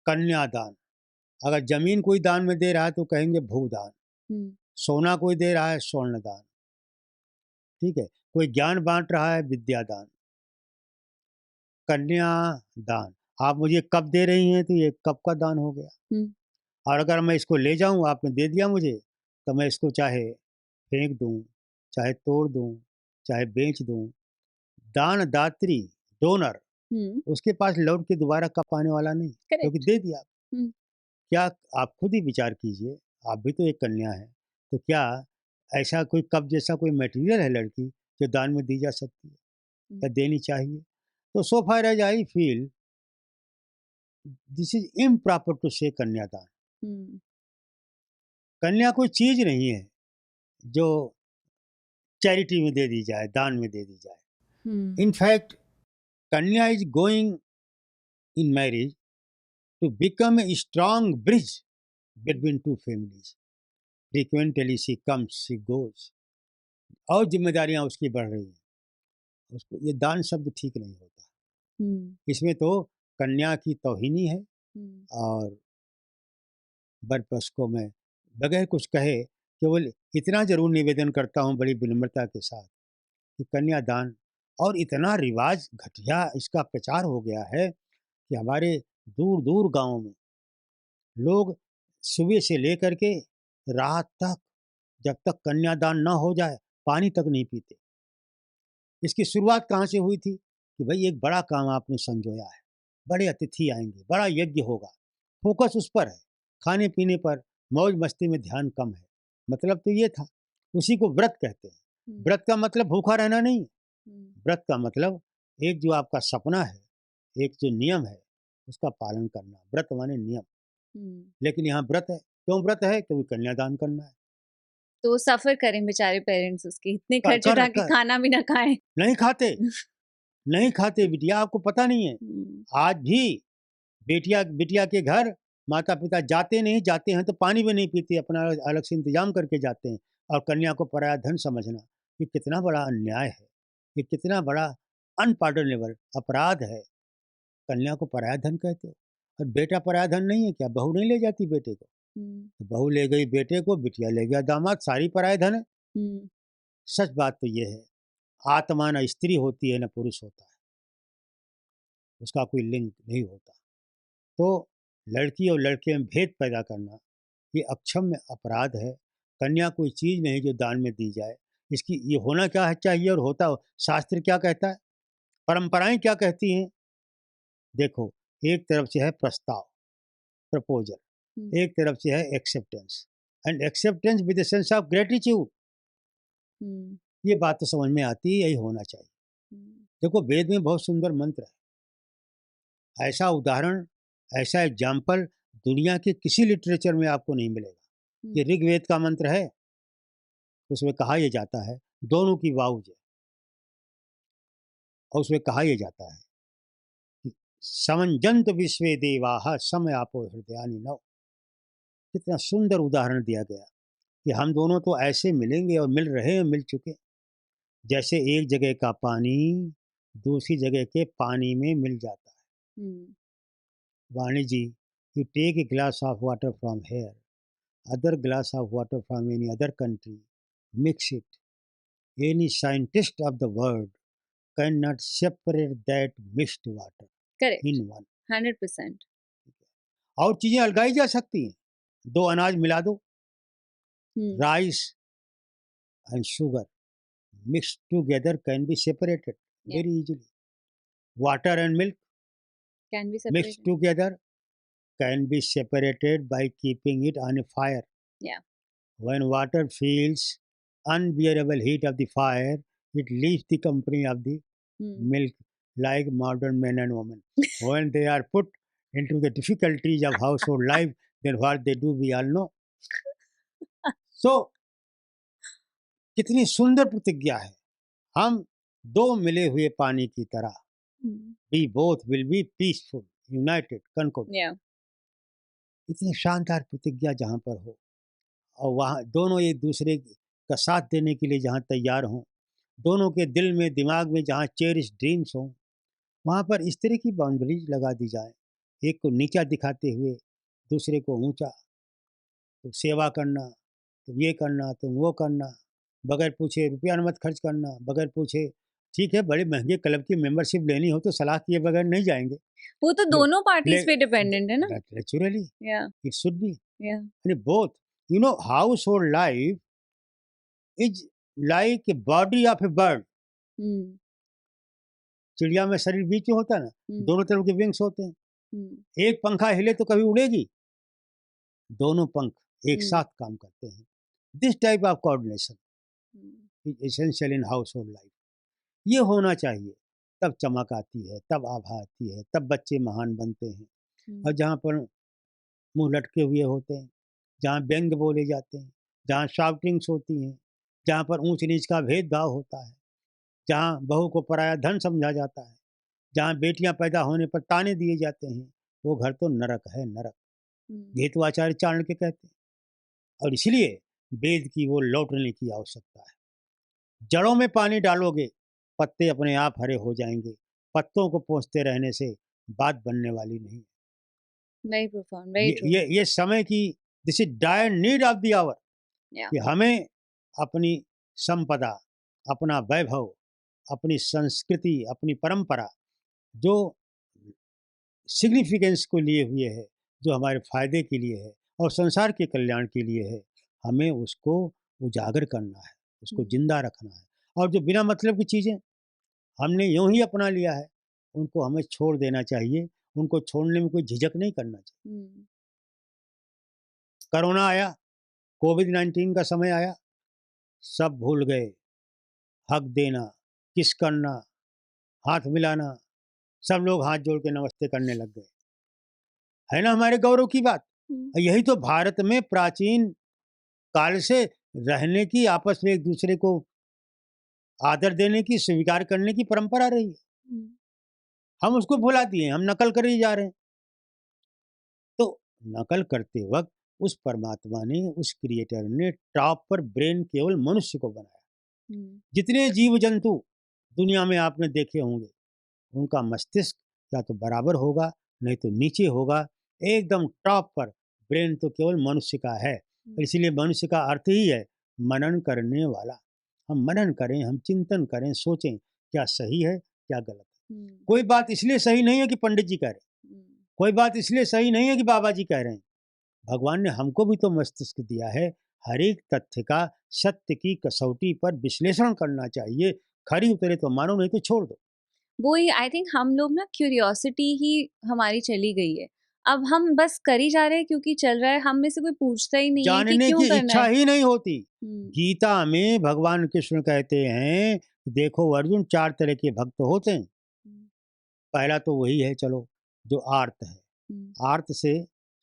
कन्यादान, अगर जमीन कोई दान में दे रहा है तो कहेंगे भूदान, सोना कोई दे रहा है स्वर्ण दान, ठीक है, कोई ज्ञान बांट रहा है विद्यादान, कन्यादान। आप मुझे कप दे रही हैं तो ये कप का दान हो गया, और अगर मैं इसको ले जाऊं, आपने दे दिया मुझे, तो मैं इसको चाहे फेंक दूं, चाहे तोड़ दूं, चाहे बेच दूं, दान दात्री डोनर उसके पास लौट के दोबारा कप आने वाला नहीं, क्योंकि दे दिया। क्या आप खुद ही विचार कीजिए, आप भी तो एक कन्या है, तो क्या ऐसा कोई कप जैसा कोई मटेरियल है लड़की जो दान में दी जा सकती है या देनी चाहिए? तो so far as I feel this is improper to say कन्यादान। कन्या कोई चीज नहीं है जो चैरिटी में दे दी जाए, दान में दे दी जाए। इनफैक्ट कन्या is going in marriage to become a strong bridge between two families. Frequently she comes, she goes. और जिम्मेदारियां उसकी बढ़ रही हैं, उसको ये दान शब्द ठीक नहीं होता। इसमें तो कन्या की तौहीनी है, और बरपस को मैं बगैर कुछ कहे केवल इतना जरूर निवेदन करता हूँ बड़ी विनम्रता के साथ कि कन्यादान, और इतना रिवाज घटिया इसका प्रचार हो गया है कि हमारे दूर दूर गांवों में लोग सुबह से लेकर के रात तक, जब तक कन्यादान न हो जाए, पानी तक नहीं पीते। इसकी शुरुआत कहाँ से हुई थी कि भाई एक बड़ा काम आपने संजोया है, बड़े अतिथि आएंगे, बड़ा यज्ञ होगा, फोकस उस पर है, खाने पीने पर मौज मस्ती में ध्यान कम है। मतलब तो ये था, उसी को व्रत कहते हैं। व्रत का मतलब भूखा रहना नहीं, व्रत का मतलब एक जो आपका सपना है, एक जो नियम है, उसका पालन करना, व्रत माने नियम। लेकिन यहाँ व्रत है, क्यों व्रत है? क्योंकि कन्यादान करना है। तो सफर करें बेचारे पेरेंट्स उसके, इतने खर्च उठा के खाना भी ना खाएं। नहीं खाते, नहीं खाते बिटिया, आपको पता नहीं है। आज भी बिटिया के घर माता पिता जाते नहीं, जाते हैं तो पानी भी नहीं पीते, अपना अलग से इंतजाम करके जाते हैं। और कन्या को पराया धन समझना, ये कितना बड़ा अन्याय है, ये कितना बड़ा अनपार्डनेबल अपराध है। कन्या को पराया धन कहते हो, और बेटा पराया धन नहीं है क्या? बहू नहीं ले जाती बेटे को, तो बहू ले गई बेटे को, बिटिया ले गया दामाद, सारी पराया धन है। सच बात तो ये है, आत्मा न स्त्री होती है न पुरुष होता है, उसका कोई लिंग नहीं होता। तो लड़की और लड़के में भेद पैदा करना ये अक्षम्य अपराध है। कन्या कोई चीज़ नहीं जो दान में दी जाए, इसकी ये होना क्या है चाहिए और होता हो। शास्त्र क्या कहता है, परंपराएं क्या कहती हैं? देखो, एक तरफ से है प्रस्ताव, प्रपोजल, एक तरफ से है acceptance, and acceptance with the sense of gratitude. ये बात तो समझ में आती है, यही होना चाहिए। देखो, वेद में बहुत सुंदर मंत्र है, ऐसा उदाहरण, ऐसा एग्जाम्पल दुनिया के किसी लिटरेचर में आपको नहीं मिलेगा। ये ऋग्वेद का मंत्र है, उसमें कहा यह जाता है, दोनों की वाउज है, और उसमें कहा यह जाता है कि समंजंत विश्वे देवाः समय आपो हृदयानि नव। कितना सुंदर उदाहरण दिया गया कि हम दोनों तो ऐसे मिलेंगे और मिल रहे हैं, मिल चुके, जैसे एक जगह का पानी दूसरी जगह के पानी में मिल जाता है। Vani ji, you take a glass of water from here, other glass of water from any other country, mix it, any scientist of the world can not separate that mixed water in one. 100%। और चीजें अलगाई जा सकती हैं, दो अनाज मिला दो, rice and sugar mixed together can be separated very easily. Water and milk can be mixed together can be separated by keeping it on a fire. Yeah. When water feels unbearable heat of the fire, it leaves the company of the milk, like modern men and women. When they are put into the difficulties of household life, then what they do we all know. So, कितनी सुंदर प्रतिज्ञा है, हम दो मिले हुए पानी की तरह, we both will be peaceful, united, concord. इतनी शानदार प्रतिज्ञा जहाँ पर हो, और वहाँ दोनों एक दूसरे का साथ देने के लिए जहाँ तैयार हों, दोनों के दिल में दिमाग में जहाँ चेरिश ड्रीम्स हों, वहाँ पर इस तरह की बाउंड्रीज लगा दी जाए, एक को नीचा दिखाते हुए दूसरे को ऊंचा। तो सेवा करना, तुम ये करना, तुम वो करना, बगैर पूछे रुपया मत खर्च करना, बगैर पूछे। ठीक है, बड़े महंगे क्लब की मेंबरशिप लेनी हो तो सलाह किए बगैर नहीं जाएंगे। वो तो दोनों पार्टीज पे ले डिपेंडेंट है ना। नेचुरली या इट शुड बी या both. You know, household life is like a body of a bird. हम्म चिड़िया में शरीर बीच में होता है ना, हम्म दोनों तरफ के विंग्स होते हैं। हम्म एक पंखा हिले तो कभी उड़ेगी, दोनों पंख एक हम्म साथ काम करते हैं। This type of coordination hmm is essential in house hold life. ये होना चाहिए, तब चमक आती है, तब आभा आती है, तब बच्चे महान बनते हैं। और जहाँ पर मुंह लटके हुए होते हैं, जहाँ व्यंग बोले जाते हैं, जहाँ शाउटिंग्स होती हैं, जहाँ पर ऊंच नीच का भेदभाव होता है, जहाँ बहू को पराया धन समझा जाता है, जहाँ बेटियां पैदा होने पर ताने दिए जाते हैं, वो घर तो नरक है, नरक। ये तो आचार्य चाणक्य कहते हैं। और इसलिए वेद की वो लौटने की आवश्यकता है। जड़ों में पानी डालोगे, पत्ते अपने आप हरे हो जाएंगे। पत्तों को पोंछते रहने से बात बनने वाली नहीं है। Very profound, very true. ये समय की, this is dire need of the hour, या कि हमें अपनी संपदा, अपना वैभव, अपनी संस्कृति, अपनी परंपरा, जो सिग्निफिकेंस को लिए हुए है, जो हमारे फायदे के लिए है और संसार के कल्याण के लिए है, हमें उसको उजागर करना है, उसको जिंदा रखना है। और जो बिना मतलब की चीज़ें हमने यूं ही अपना लिया है, उनको हमें छोड़ देना चाहिए। उनको छोड़ने में कोई झिझक नहीं करना चाहिए। कोरोना आया, कोविड-19 का समय आया, सब भूल गए हक देना, किस करना, हाथ मिलाना। सब लोग हाथ जोड़ के नमस्ते करने लग गए। है ना हमारे गौरव की बात। यही तो भारत में प्राचीन काल से रहने की, आपस में एक दूसरे को आदर देने की, स्वीकार करने की परंपरा रही है। हम उसको भुला दिए, हम नकल करे ही जा रहे हैं। तो नकल करते वक्त उस परमात्मा ने, उस क्रिएटर ने टॉप पर ब्रेन केवल मनुष्य को बनाया। जितने जीव जंतु दुनिया में आपने देखे होंगे, उनका मस्तिष्क या तो बराबर होगा, नहीं तो नीचे होगा। एकदम टॉप पर ब्रेन तो केवल मनुष्य का है। इसलिए मनुष्य का अर्थ ही है मनन करने वाला। हम मनन करें, हम चिंतन करें, सोचें क्या सही है, क्या गलत है। कोई बात इसलिए सही नहीं है कि पंडित जी कह रहे हैं, कोई बात इसलिए सही नहीं है कि बाबा जी कह रहे हैं। भगवान ने हमको भी तो मस्तिष्क दिया है। हर एक तथ्य का सत्य की कसौटी पर विश्लेषण करना चाहिए। खरी उतरे तो मानो, नहीं तो छोड़ दो। वो ही आई थिंक हम लोग ना, क्यूरियोसिटी ही हमारी चली गई है। अब हम बस कर ही जा रहे हैं क्योंकि चल रहा है, हम में से कोई पूछता ही नहीं है कि जानने क्यों की करना इच्छा है। ही नहीं होती। गीता में भगवान कृष्ण कहते हैं, देखो अर्जुन, 4 तरह के भक्त होते हैं। पहला तो वही है, चलो, जो आर्त है। आर्त से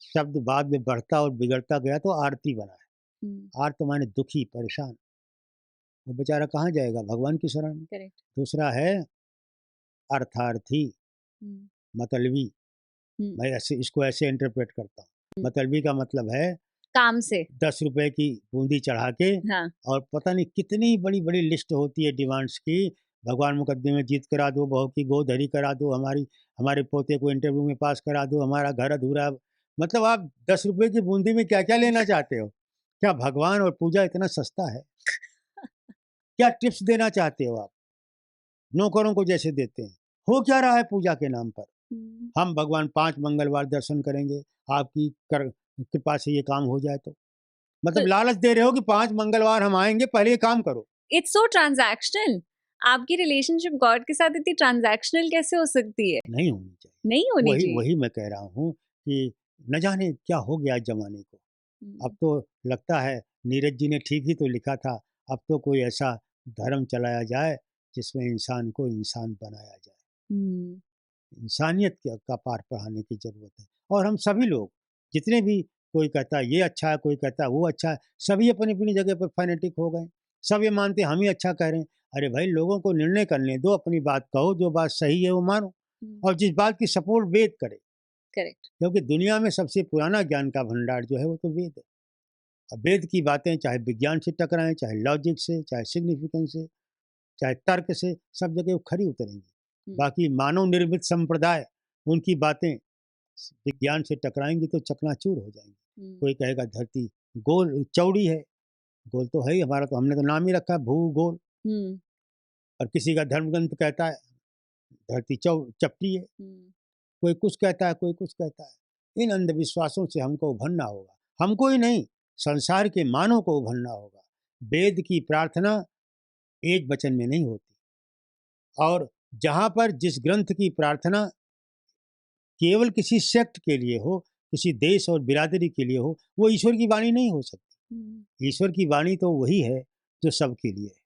शब्द बाद में बढ़ता और बिगड़ता गया तो आरती बना है। आर्त माने दुखी, परेशान। वो बेचारा कहाँ जाएगा? भगवान की शरण में। करेक्ट। दूसरा है अर्थार्थी, मतलबी। मैं ऐसे इसको ऐसे इंटरप्रेट करता हूँ। मतलबी का मतलब है काम से 10 रुपए की बूंदी चढ़ा के, हाँ। और पता नहीं कितनी बड़ी बड़ी लिस्ट होती है डिमांड्स की। भगवान मुकदमे में जीत करा दो, बहू की गोद हरी करा दो, हमारे पोते को इंटरव्यू में पास करा दो, हमारा घर अधूरा। मतलब आप 10 रुपए की बूंदी में क्या क्या लेना चाहते हो? क्या भगवान और पूजा इतना सस्ता है? क्या टिप्स देना चाहते हो आप? नौकरों को जैसे देते हैं। हो क्या रहा है पूजा के नाम पर? हम भगवान 5 मंगलवार दर्शन करेंगे, आपकी कृपा से ये काम हो जाए तो। मतलब लालच दे रहे हो कि 5 मंगलवार हम आएंगे, पहले ये काम करो। It's so transactional. आपकी रिलेशनशिप गॉड के साथ इतनी ट्रांजैक्शनल कैसे हो सकती है? नहीं होनी चाहिए। नहीं होनी चाहिए। वही मैं कह रहा हूँ कि न जाने क्या हो गया इस जमाने को। अब तो लगता है नीरज जी ने ठीक ही तो लिखा था, अब तो कोई ऐसा धर्म चलाया जाए जिसमें इंसान को इंसान बनाया जाए। इंसानियत का पाठ पढ़ाने की ज़रूरत है। और हम सभी लोग, जितने भी, कोई कहता है ये अच्छा है, कोई कहता है वो अच्छा है, सभी अपनी अपनी जगह पर फैनेटिक हो गए। सब ये मानते हैं हम ही अच्छा कह रहे हैं। अरे भाई, लोगों को निर्णय करने दो, अपनी बात कहो, जो बात सही है वो मानो, और जिस बात की सपोर्ट वेद करे। करेक्ट। क्योंकि दुनिया में सबसे पुराना ज्ञान का भंडार जो है वो तो वेद है। और वेद की बातें चाहे विज्ञान से टकराएं, चाहे लॉजिक से, चाहे सिग्निफिकेंस से, चाहे तर्क से, सब जगह वो खरी उतरेंगी। बाकी मानव निर्मित संप्रदाय, उनकी बातें विज्ञान से टकराएंगी तो चकनाचूर हो जाएंगी। कोई कहेगा धरती गोल चौड़ी है, गोल तो है ही, हमारा तो हमने तो नाम ही रखा है भूगोल। और किसी का धर्म ग्रंथ कहता है धरती चपटी है, कोई कुछ कहता है, कोई कुछ कहता है। इन अंधविश्वासों से हमको उभरना होगा, हमको ही नहीं संसार के मानव को उभरना होगा। वेद की प्रार्थना एक वचन में नहीं होती, और जहाँ पर जिस ग्रंथ की प्रार्थना केवल किसी सेक्ट के लिए हो, किसी देश और बिरादरी के लिए हो, वो ईश्वर की वाणी नहीं हो सकती। ईश्वर की वाणी तो वही है जो सबके लिए है।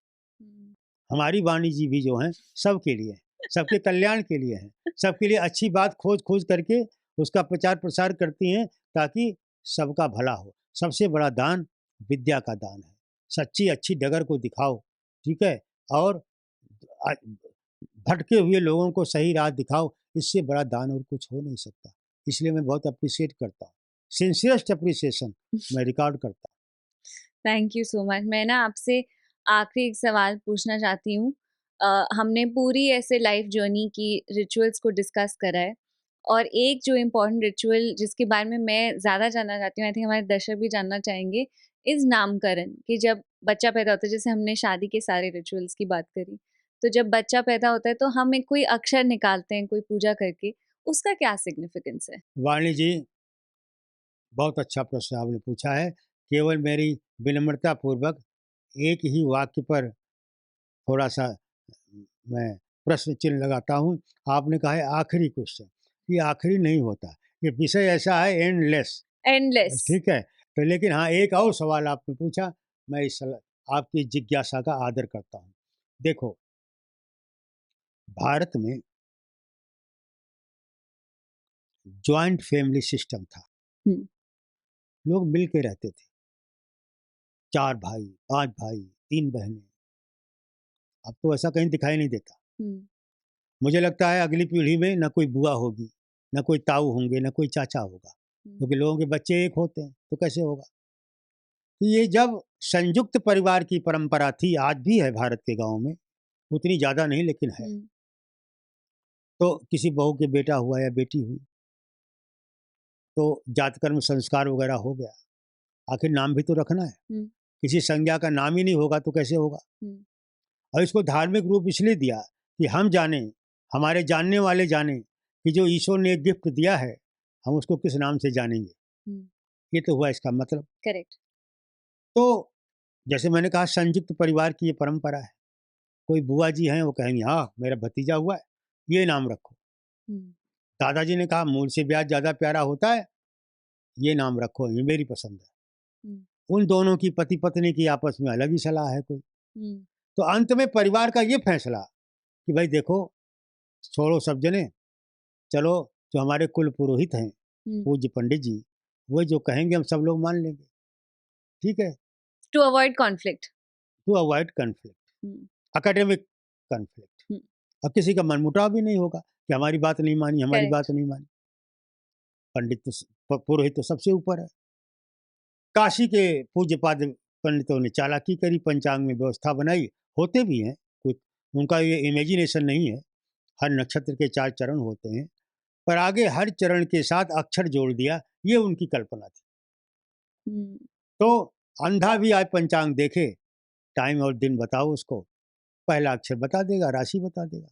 हमारी वाणी जी भी जो है सबके लिए है, सबके कल्याण के लिए है, सबके लिए अच्छी बात खोज खोज करके उसका प्रचार प्रसार करती हैं ताकि सबका भला हो। सबसे बड़ा दान विद्या का दान है। सच्ची अच्छी डगर को दिखाओ, ठीक है, और भटके हुए लोगों को सही राह दिखाओ। इससे बड़ा दान और कुछ हो नहीं सकता। इसलिए मैं बहुत अप्रिशिएट करता हूँ, सिंसियरेस्ट अप्रिसिएशन मैं रिकॉर्ड करता हूँ। Thank you so much. मैं ना आपसे आखिरी एक सवाल पूछना चाहती हूँ। हमने पूरी ऐसे लाइफ जर्नी की रिचुअल्स को डिस्कस करा है, और एक जो इम्पोर्टेंट रिचुअल जिसके बारे में मैं ज़्यादा जानना चाहती हूँ, आई थिंक हमारे दर्शक भी जानना चाहेंगे, इज़ नामकरण। कि जब बच्चा पैदा होता है, जैसे हमने शादी के सारे रिचुअल्स की बात करी, तो जब बच्चा पैदा होता है तो हम एक कोई अक्षर निकालते हैं कोई पूजा करके, उसका क्या सिग्निफिकेंस है? वाणी जी, बहुत अच्छा प्रश्न आपने पूछा है। केवल मेरी विनम्रता पूर्वक एक ही वाक्य पर थोड़ा सा मैं प्रश्न चिन्ह लगाता हूँ। आपने कहा है आखिरी क्वेश्चन, ये आखिरी नहीं होता, ये विषय ऐसा है एंडलेस, ठीक है। तो लेकिन हाँ, एक और सवाल आपने पूछा, मैं इस आपकी जिज्ञासा का आदर करता हूँ। देखो, भारत में जॉइंट फैमिली सिस्टम था, लोग मिल के रहते थे, 4 भाई, 5 भाई, 3 बहनें। अब तो ऐसा कहीं दिखाई नहीं देता। मुझे लगता है अगली पीढ़ी में न कोई बुआ होगी, न कोई ताऊ होंगे, न कोई चाचा होगा, क्योंकि लोगों के बच्चे एक होते हैं, तो कैसे होगा। तो ये जब संयुक्त परिवार की परंपरा थी, आज भी है भारत के गांव में, उतनी ज़्यादा नहीं लेकिन है। तो किसी बहू के बेटा हुआ या बेटी हुई तो जातकर्म संस्कार वगैरह हो गया, आखिर नाम भी तो रखना है। किसी संज्ञा का नाम ही नहीं होगा तो कैसे होगा। और इसको धार्मिक रूप इसलिए दिया कि हम जाने, हमारे जानने वाले जाने कि जो ईश्वर ने एक गिफ्ट दिया है, हम उसको किस नाम से जानेंगे। ये तो हुआ इसका मतलब। करेक्ट। तो जैसे मैंने कहा, संयुक्त परिवार की ये परंपरा है। कोई बुआ जी हैं, वो कहेंगे हाँ मेरा भतीजा हुआ है, ये नाम रखो। दादाजी ने कहा मूल से ब्याज ज़्यादा प्यारा होता है, ये नाम रखो, ये मेरी पसंद है। उन दोनों की पति पत्नी की आपस में अलग ही सलाह है कोई। तो अंत में परिवार का ये फैसला कि भाई देखो, छोड़ो सब जने, चलो जो हमारे कुल पुरोहित हैं, पूज्य पंडित जी, वो जो कहेंगे हम सब लोग मान लेंगे, ठीक है। To avoid conflict, academic conflict. अब किसी का मनमुटाव भी नहीं होगा कि हमारी बात नहीं मानी, हमारी बात नहीं मानी। पंडित तो, पुरोहित तो सबसे ऊपर है। काशी के पूज्यपाद पंडितों ने चालाकी करी, पंचांग में व्यवस्था बनाई, होते भी हैं कुछ, उनका ये इमेजिनेशन नहीं है। हर नक्षत्र के 4 चरण होते हैं, पर आगे हर चरण के साथ अक्षर जोड़ दिया, ये उनकी कल्पना थी। तो अंधा भी आज पंचांग देखे, टाइम और दिन बताओ उसको, पहला अक्षर बता देगा, राशि बता देगा।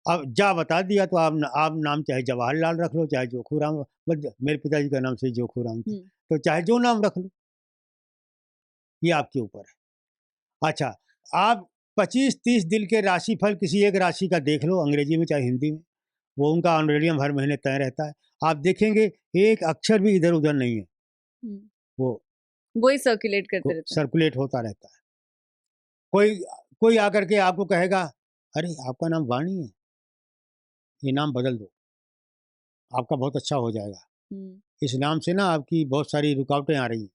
अब जा बता दिया तो आप नाम चाहे जवाहरलाल रख लो, चाहे जोखूराम, मेरे पिताजी का नाम से जोखूराम था, तो चाहे जो नाम रख लो, ये आपके ऊपर है। अच्छा, आप 25-30 दिन के राशिफल किसी एक राशि का देख लो, अंग्रेजी में चाहे हिंदी में, वो उनका ऑनरेडियम हर महीने तय रहता है। आप देखेंगे एक अक्षर भी इधर उधर नहीं है, वो ही सर्कुलेट करते रहता है, सर्कुलेट होता रहता है। कोई आकर के आपको कहेगा अरे आपका नाम वाणी है, ये नाम बदल दो, आपका बहुत अच्छा हो जाएगा, इस नाम से ना आपकी बहुत सारी रुकावटें आ रही हैं।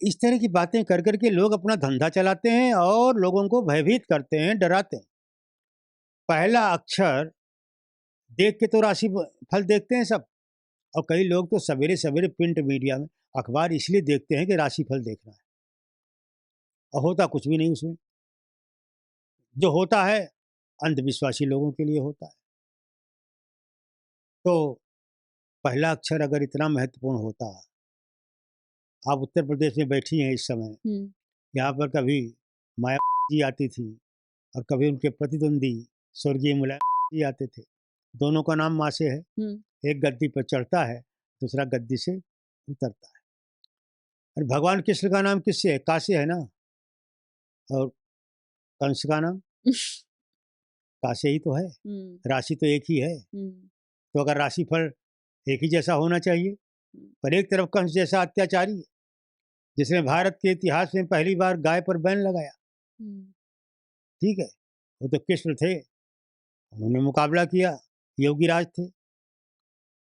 इस तरह की बातें कर करके लोग अपना धंधा चलाते हैं और लोगों को भयभीत करते हैं, डराते हैं। पहला अक्षर देख के तो राशि फल देखते हैं सब, और कई लोग तो सवेरे सवेरे प्रिंट मीडिया में अखबार इसलिए देखते हैं कि राशि फल देखना है, और होता कुछ भी नहीं उसमें। जो होता है अंधविश्वासी लोगों के लिए होता है। तो पहला अक्षर अगर इतना महत्वपूर्ण होता, आप उत्तर प्रदेश में बैठी हैं इस समय, यहाँ पर कभी माया जी आती थी और कभी उनके प्रतिद्वंदी स्वर्गीय मुलायम जी आते थे। दोनों का नाम माँ से है। एक गद्दी पर चढ़ता है, दूसरा गद्दी से उतरता है। और भगवान कृष्ण का नाम किससे है? का से है ना। और कंस का नाम का से ही तो है। राशि तो एक ही है। तो अगर राशिफल एक ही जैसा होना चाहिए, पर एक तरफ कंस जैसा अत्याचारी है जिसने भारत के इतिहास में पहली बार गाय पर बैन लगाया। ठीक है, वो तो कृष्ण थे, उन्होंने मुकाबला किया, योगीराज थे।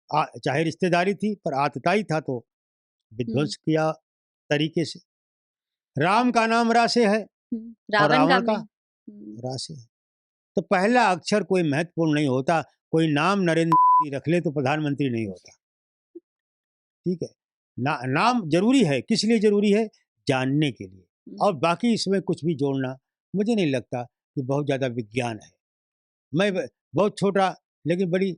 चाहे रिश्तेदारी थी पर आतताई था तो विध्वंस किया तरीके से। राम का नाम रा से है और रावण का रा से है। तो पहला अक्षर कोई महत्वपूर्ण नहीं होता। कोई नाम नरेंद्र मोदी रख ले तो प्रधानमंत्री नहीं होता। ठीक है, नाम जरूरी है। किस लिए जरूरी है? जानने के लिए। और बाकी इसमें कुछ भी जोड़ना मुझे नहीं लगता कि बहुत ज़्यादा विज्ञान है। मैं बहुत छोटा लेकिन बड़ी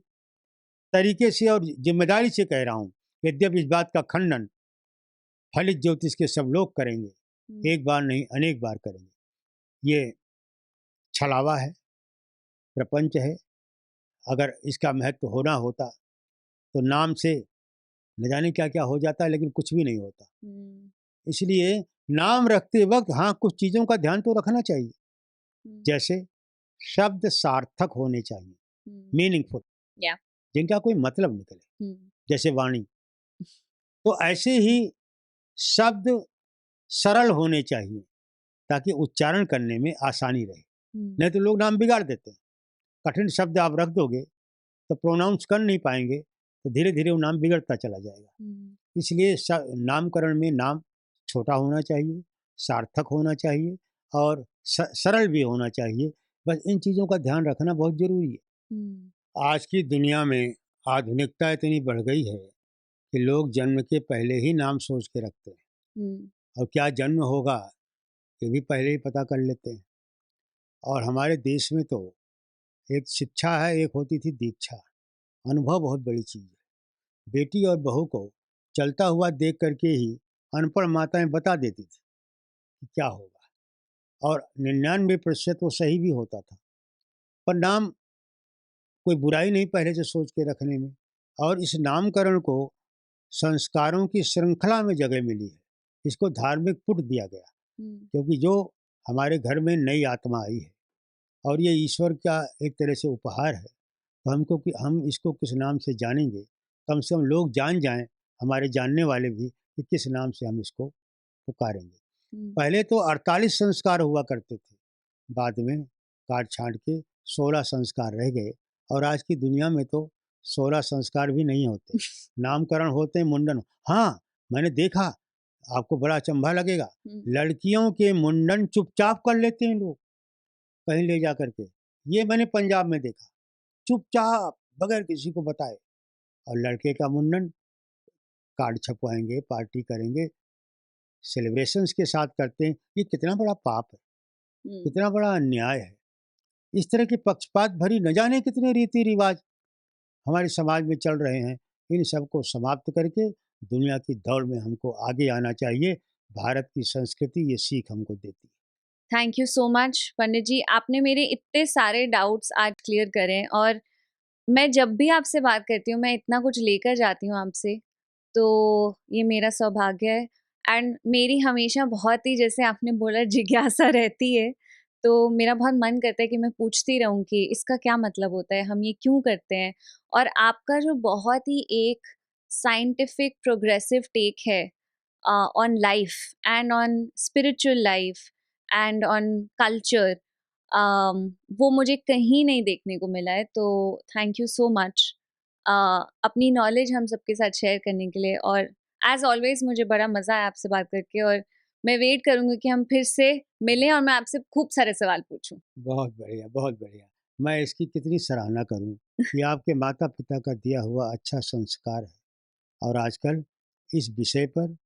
तरीके से और जिम्मेदारी से कह रहा हूँ, यद्यपि इस बात का खंडन फलित ज्योतिष के सब लोग करेंगे, एक बार नहीं अनेक बार करेंगे। ये छलावा है, प्रपंच है। अगर इसका महत्व होना होता तो नाम से न जाने क्या क्या हो जाता, लेकिन कुछ भी नहीं होता। इसलिए नाम रखते वक्त हाँ कुछ चीज़ों का ध्यान तो रखना चाहिए, जैसे शब्द सार्थक होने चाहिए, मीनिंगफुल, जिनका कोई मतलब निकले, जैसे वाणी। तो ऐसे ही शब्द सरल होने चाहिए ताकि उच्चारण करने में आसानी रहे। नहीं तो लोग नाम बिगाड़ देते हैं। कठिन शब्द आप रख दोगे तो प्रोनाउंस कर नहीं पाएंगे, तो धीरे धीरे वो नाम बिगड़ता चला जाएगा। इसलिए नामकरण में नाम छोटा होना चाहिए, सार्थक होना चाहिए और सरल भी होना चाहिए। बस इन चीज़ों का ध्यान रखना बहुत ज़रूरी है। आज की दुनिया में आधुनिकता इतनी बढ़ गई है कि लोग जन्म के पहले ही नाम सोच के रखते हैं और क्या जन्म होगा ये भी पहले ही पता कर लेते हैं। और हमारे देश में तो एक शिक्षा है, एक होती थी दीक्षा। अनुभव बहुत बड़ी चीज़ है। बेटी और बहू को चलता हुआ देख करके ही अनपढ़ माताएं बता देती थी कि क्या होगा, और 99% वो सही भी होता था। पर नाम कोई बुराई नहीं पहले से सोच के रखने में। और इस नामकरण को संस्कारों की श्रृंखला में जगह मिली है। इसको धार्मिक पुट दिया गया, क्योंकि जो हमारे घर में नई आत्मा आई है और ये ईश्वर का एक तरह से उपहार है, तो हम इसको किस नाम से जानेंगे, कम से कम लोग जान जाएं, हमारे जानने वाले भी, कि किस नाम से हम इसको पुकारेंगे। पहले तो 48 संस्कार हुआ करते थे, बाद में काट छांट के 16 संस्कार रह गए। और आज की दुनिया में तो 16 संस्कार भी नहीं होते। नामकरण होते हैं, मुंडन। हाँ, मैंने देखा, आपको बड़ा अचंभा लगेगा, लड़कियों के मुंडन चुपचाप कर लेते हैं लोग कहीं ले जा करके। ये मैंने पंजाब में देखा, चुपचाप बगैर किसी को बताए। और लड़के का मुंडन कार्ड छपवाएंगे, पार्टी करेंगे, सेलिब्रेशंस के साथ करते हैं। ये कितना बड़ा पाप है, कितना बड़ा अन्याय है। इस तरह के पक्षपात भरी न जाने कितने रीति रिवाज हमारे समाज में चल रहे हैं। इन सबको समाप्त करके दुनिया की दौड़ में हमको आगे आना चाहिए। भारत की संस्कृति ये सीख हमको देती है। थैंक यू सो मच पंडित जी, आपने मेरे इतने सारे डाउट्स आज क्लियर करें। और मैं जब भी आपसे बात करती हूँ मैं इतना कुछ लेकर जाती हूँ आपसे, तो ये मेरा सौभाग्य है। एंड मेरी हमेशा बहुत ही, जैसे आपने बोला, जिज्ञासा रहती है। तो मेरा बहुत मन करता है कि मैं पूछती रहूं कि इसका क्या मतलब होता है, हम ये क्यों करते हैं। और आपका जो बहुत ही एक साइंटिफिक प्रोग्रेसिव टेक है on life and on spiritual life and on culture, वो मुझे कहीं नहीं देखने को मिला है। तो थैंक यू सो मच अपनी नॉलेज हम सबके साथ शेयर करने के लिए। और एज ऑलवेज मुझे बड़ा मज़ा आया आपसे बात करके, और मैं वेट करूँगी कि हम फिर से मिलें और मैं आपसे खूब सारे सवाल पूछूं। बहुत बढ़िया, बहुत बढ़िया। मैं इसकी कितनी सराहना करूं कि आपके माता पिता का दिया हुआ अच्छा संस्कार है। और आजकल इस विषय पर,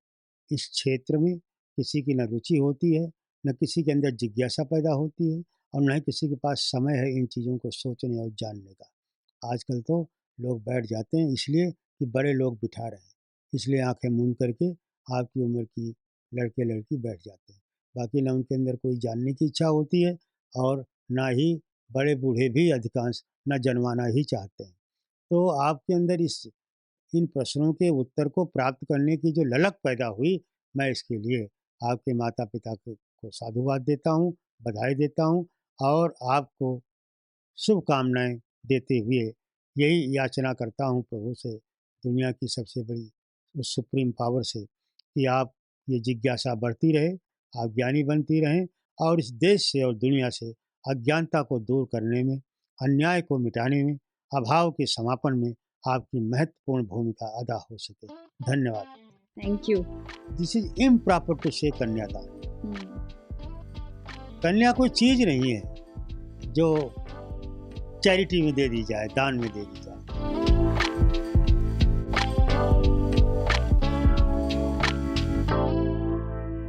इस क्षेत्र में किसी की न रुचि होती है, न किसी के अंदर जिज्ञासा पैदा होती है। और न ही किसी के पास समय है इन चीज़ों को सोचने और जानने का। आजकल तो लोग बैठ जाते हैं इसलिए कि बड़े लोग बिठा रहे हैं, इसलिए आंखें मूंद करके आपकी उम्र की लड़के लड़की बैठ जाते हैं। बाकी ना उनके अंदर कोई जानने की इच्छा होती है और ना ही बड़े बूढ़े भी अधिकांश न जनवाना ही चाहते हैं। तो आपके अंदर इन प्रश्नों के उत्तर को प्राप्त करने की जो ललक पैदा हुई, मैं इसके लिए आपके माता पिता को साधुवाद देता हूँ, बधाई देता हूँ और आपको शुभकामनाएं देते हुए यही याचना करता हूँ प्रभु से, दुनिया की सबसे बड़ी उस सुप्रीम पावर से, कि आप ये जिज्ञासा बढ़ती रहे, आप ज्ञानी बनती रहें और इस देश से और दुनिया से अज्ञानता को दूर करने में, अन्याय को मिटाने में, अभाव के समापन में आपकी महत्वपूर्ण भूमिका अदा हो सके। धन्यवाद। Thank you. This is improper to say कन्यादान। कन्या कोई चीज नहीं है जो चैरिटी में दे दी जाए, दान में दे दी जाए।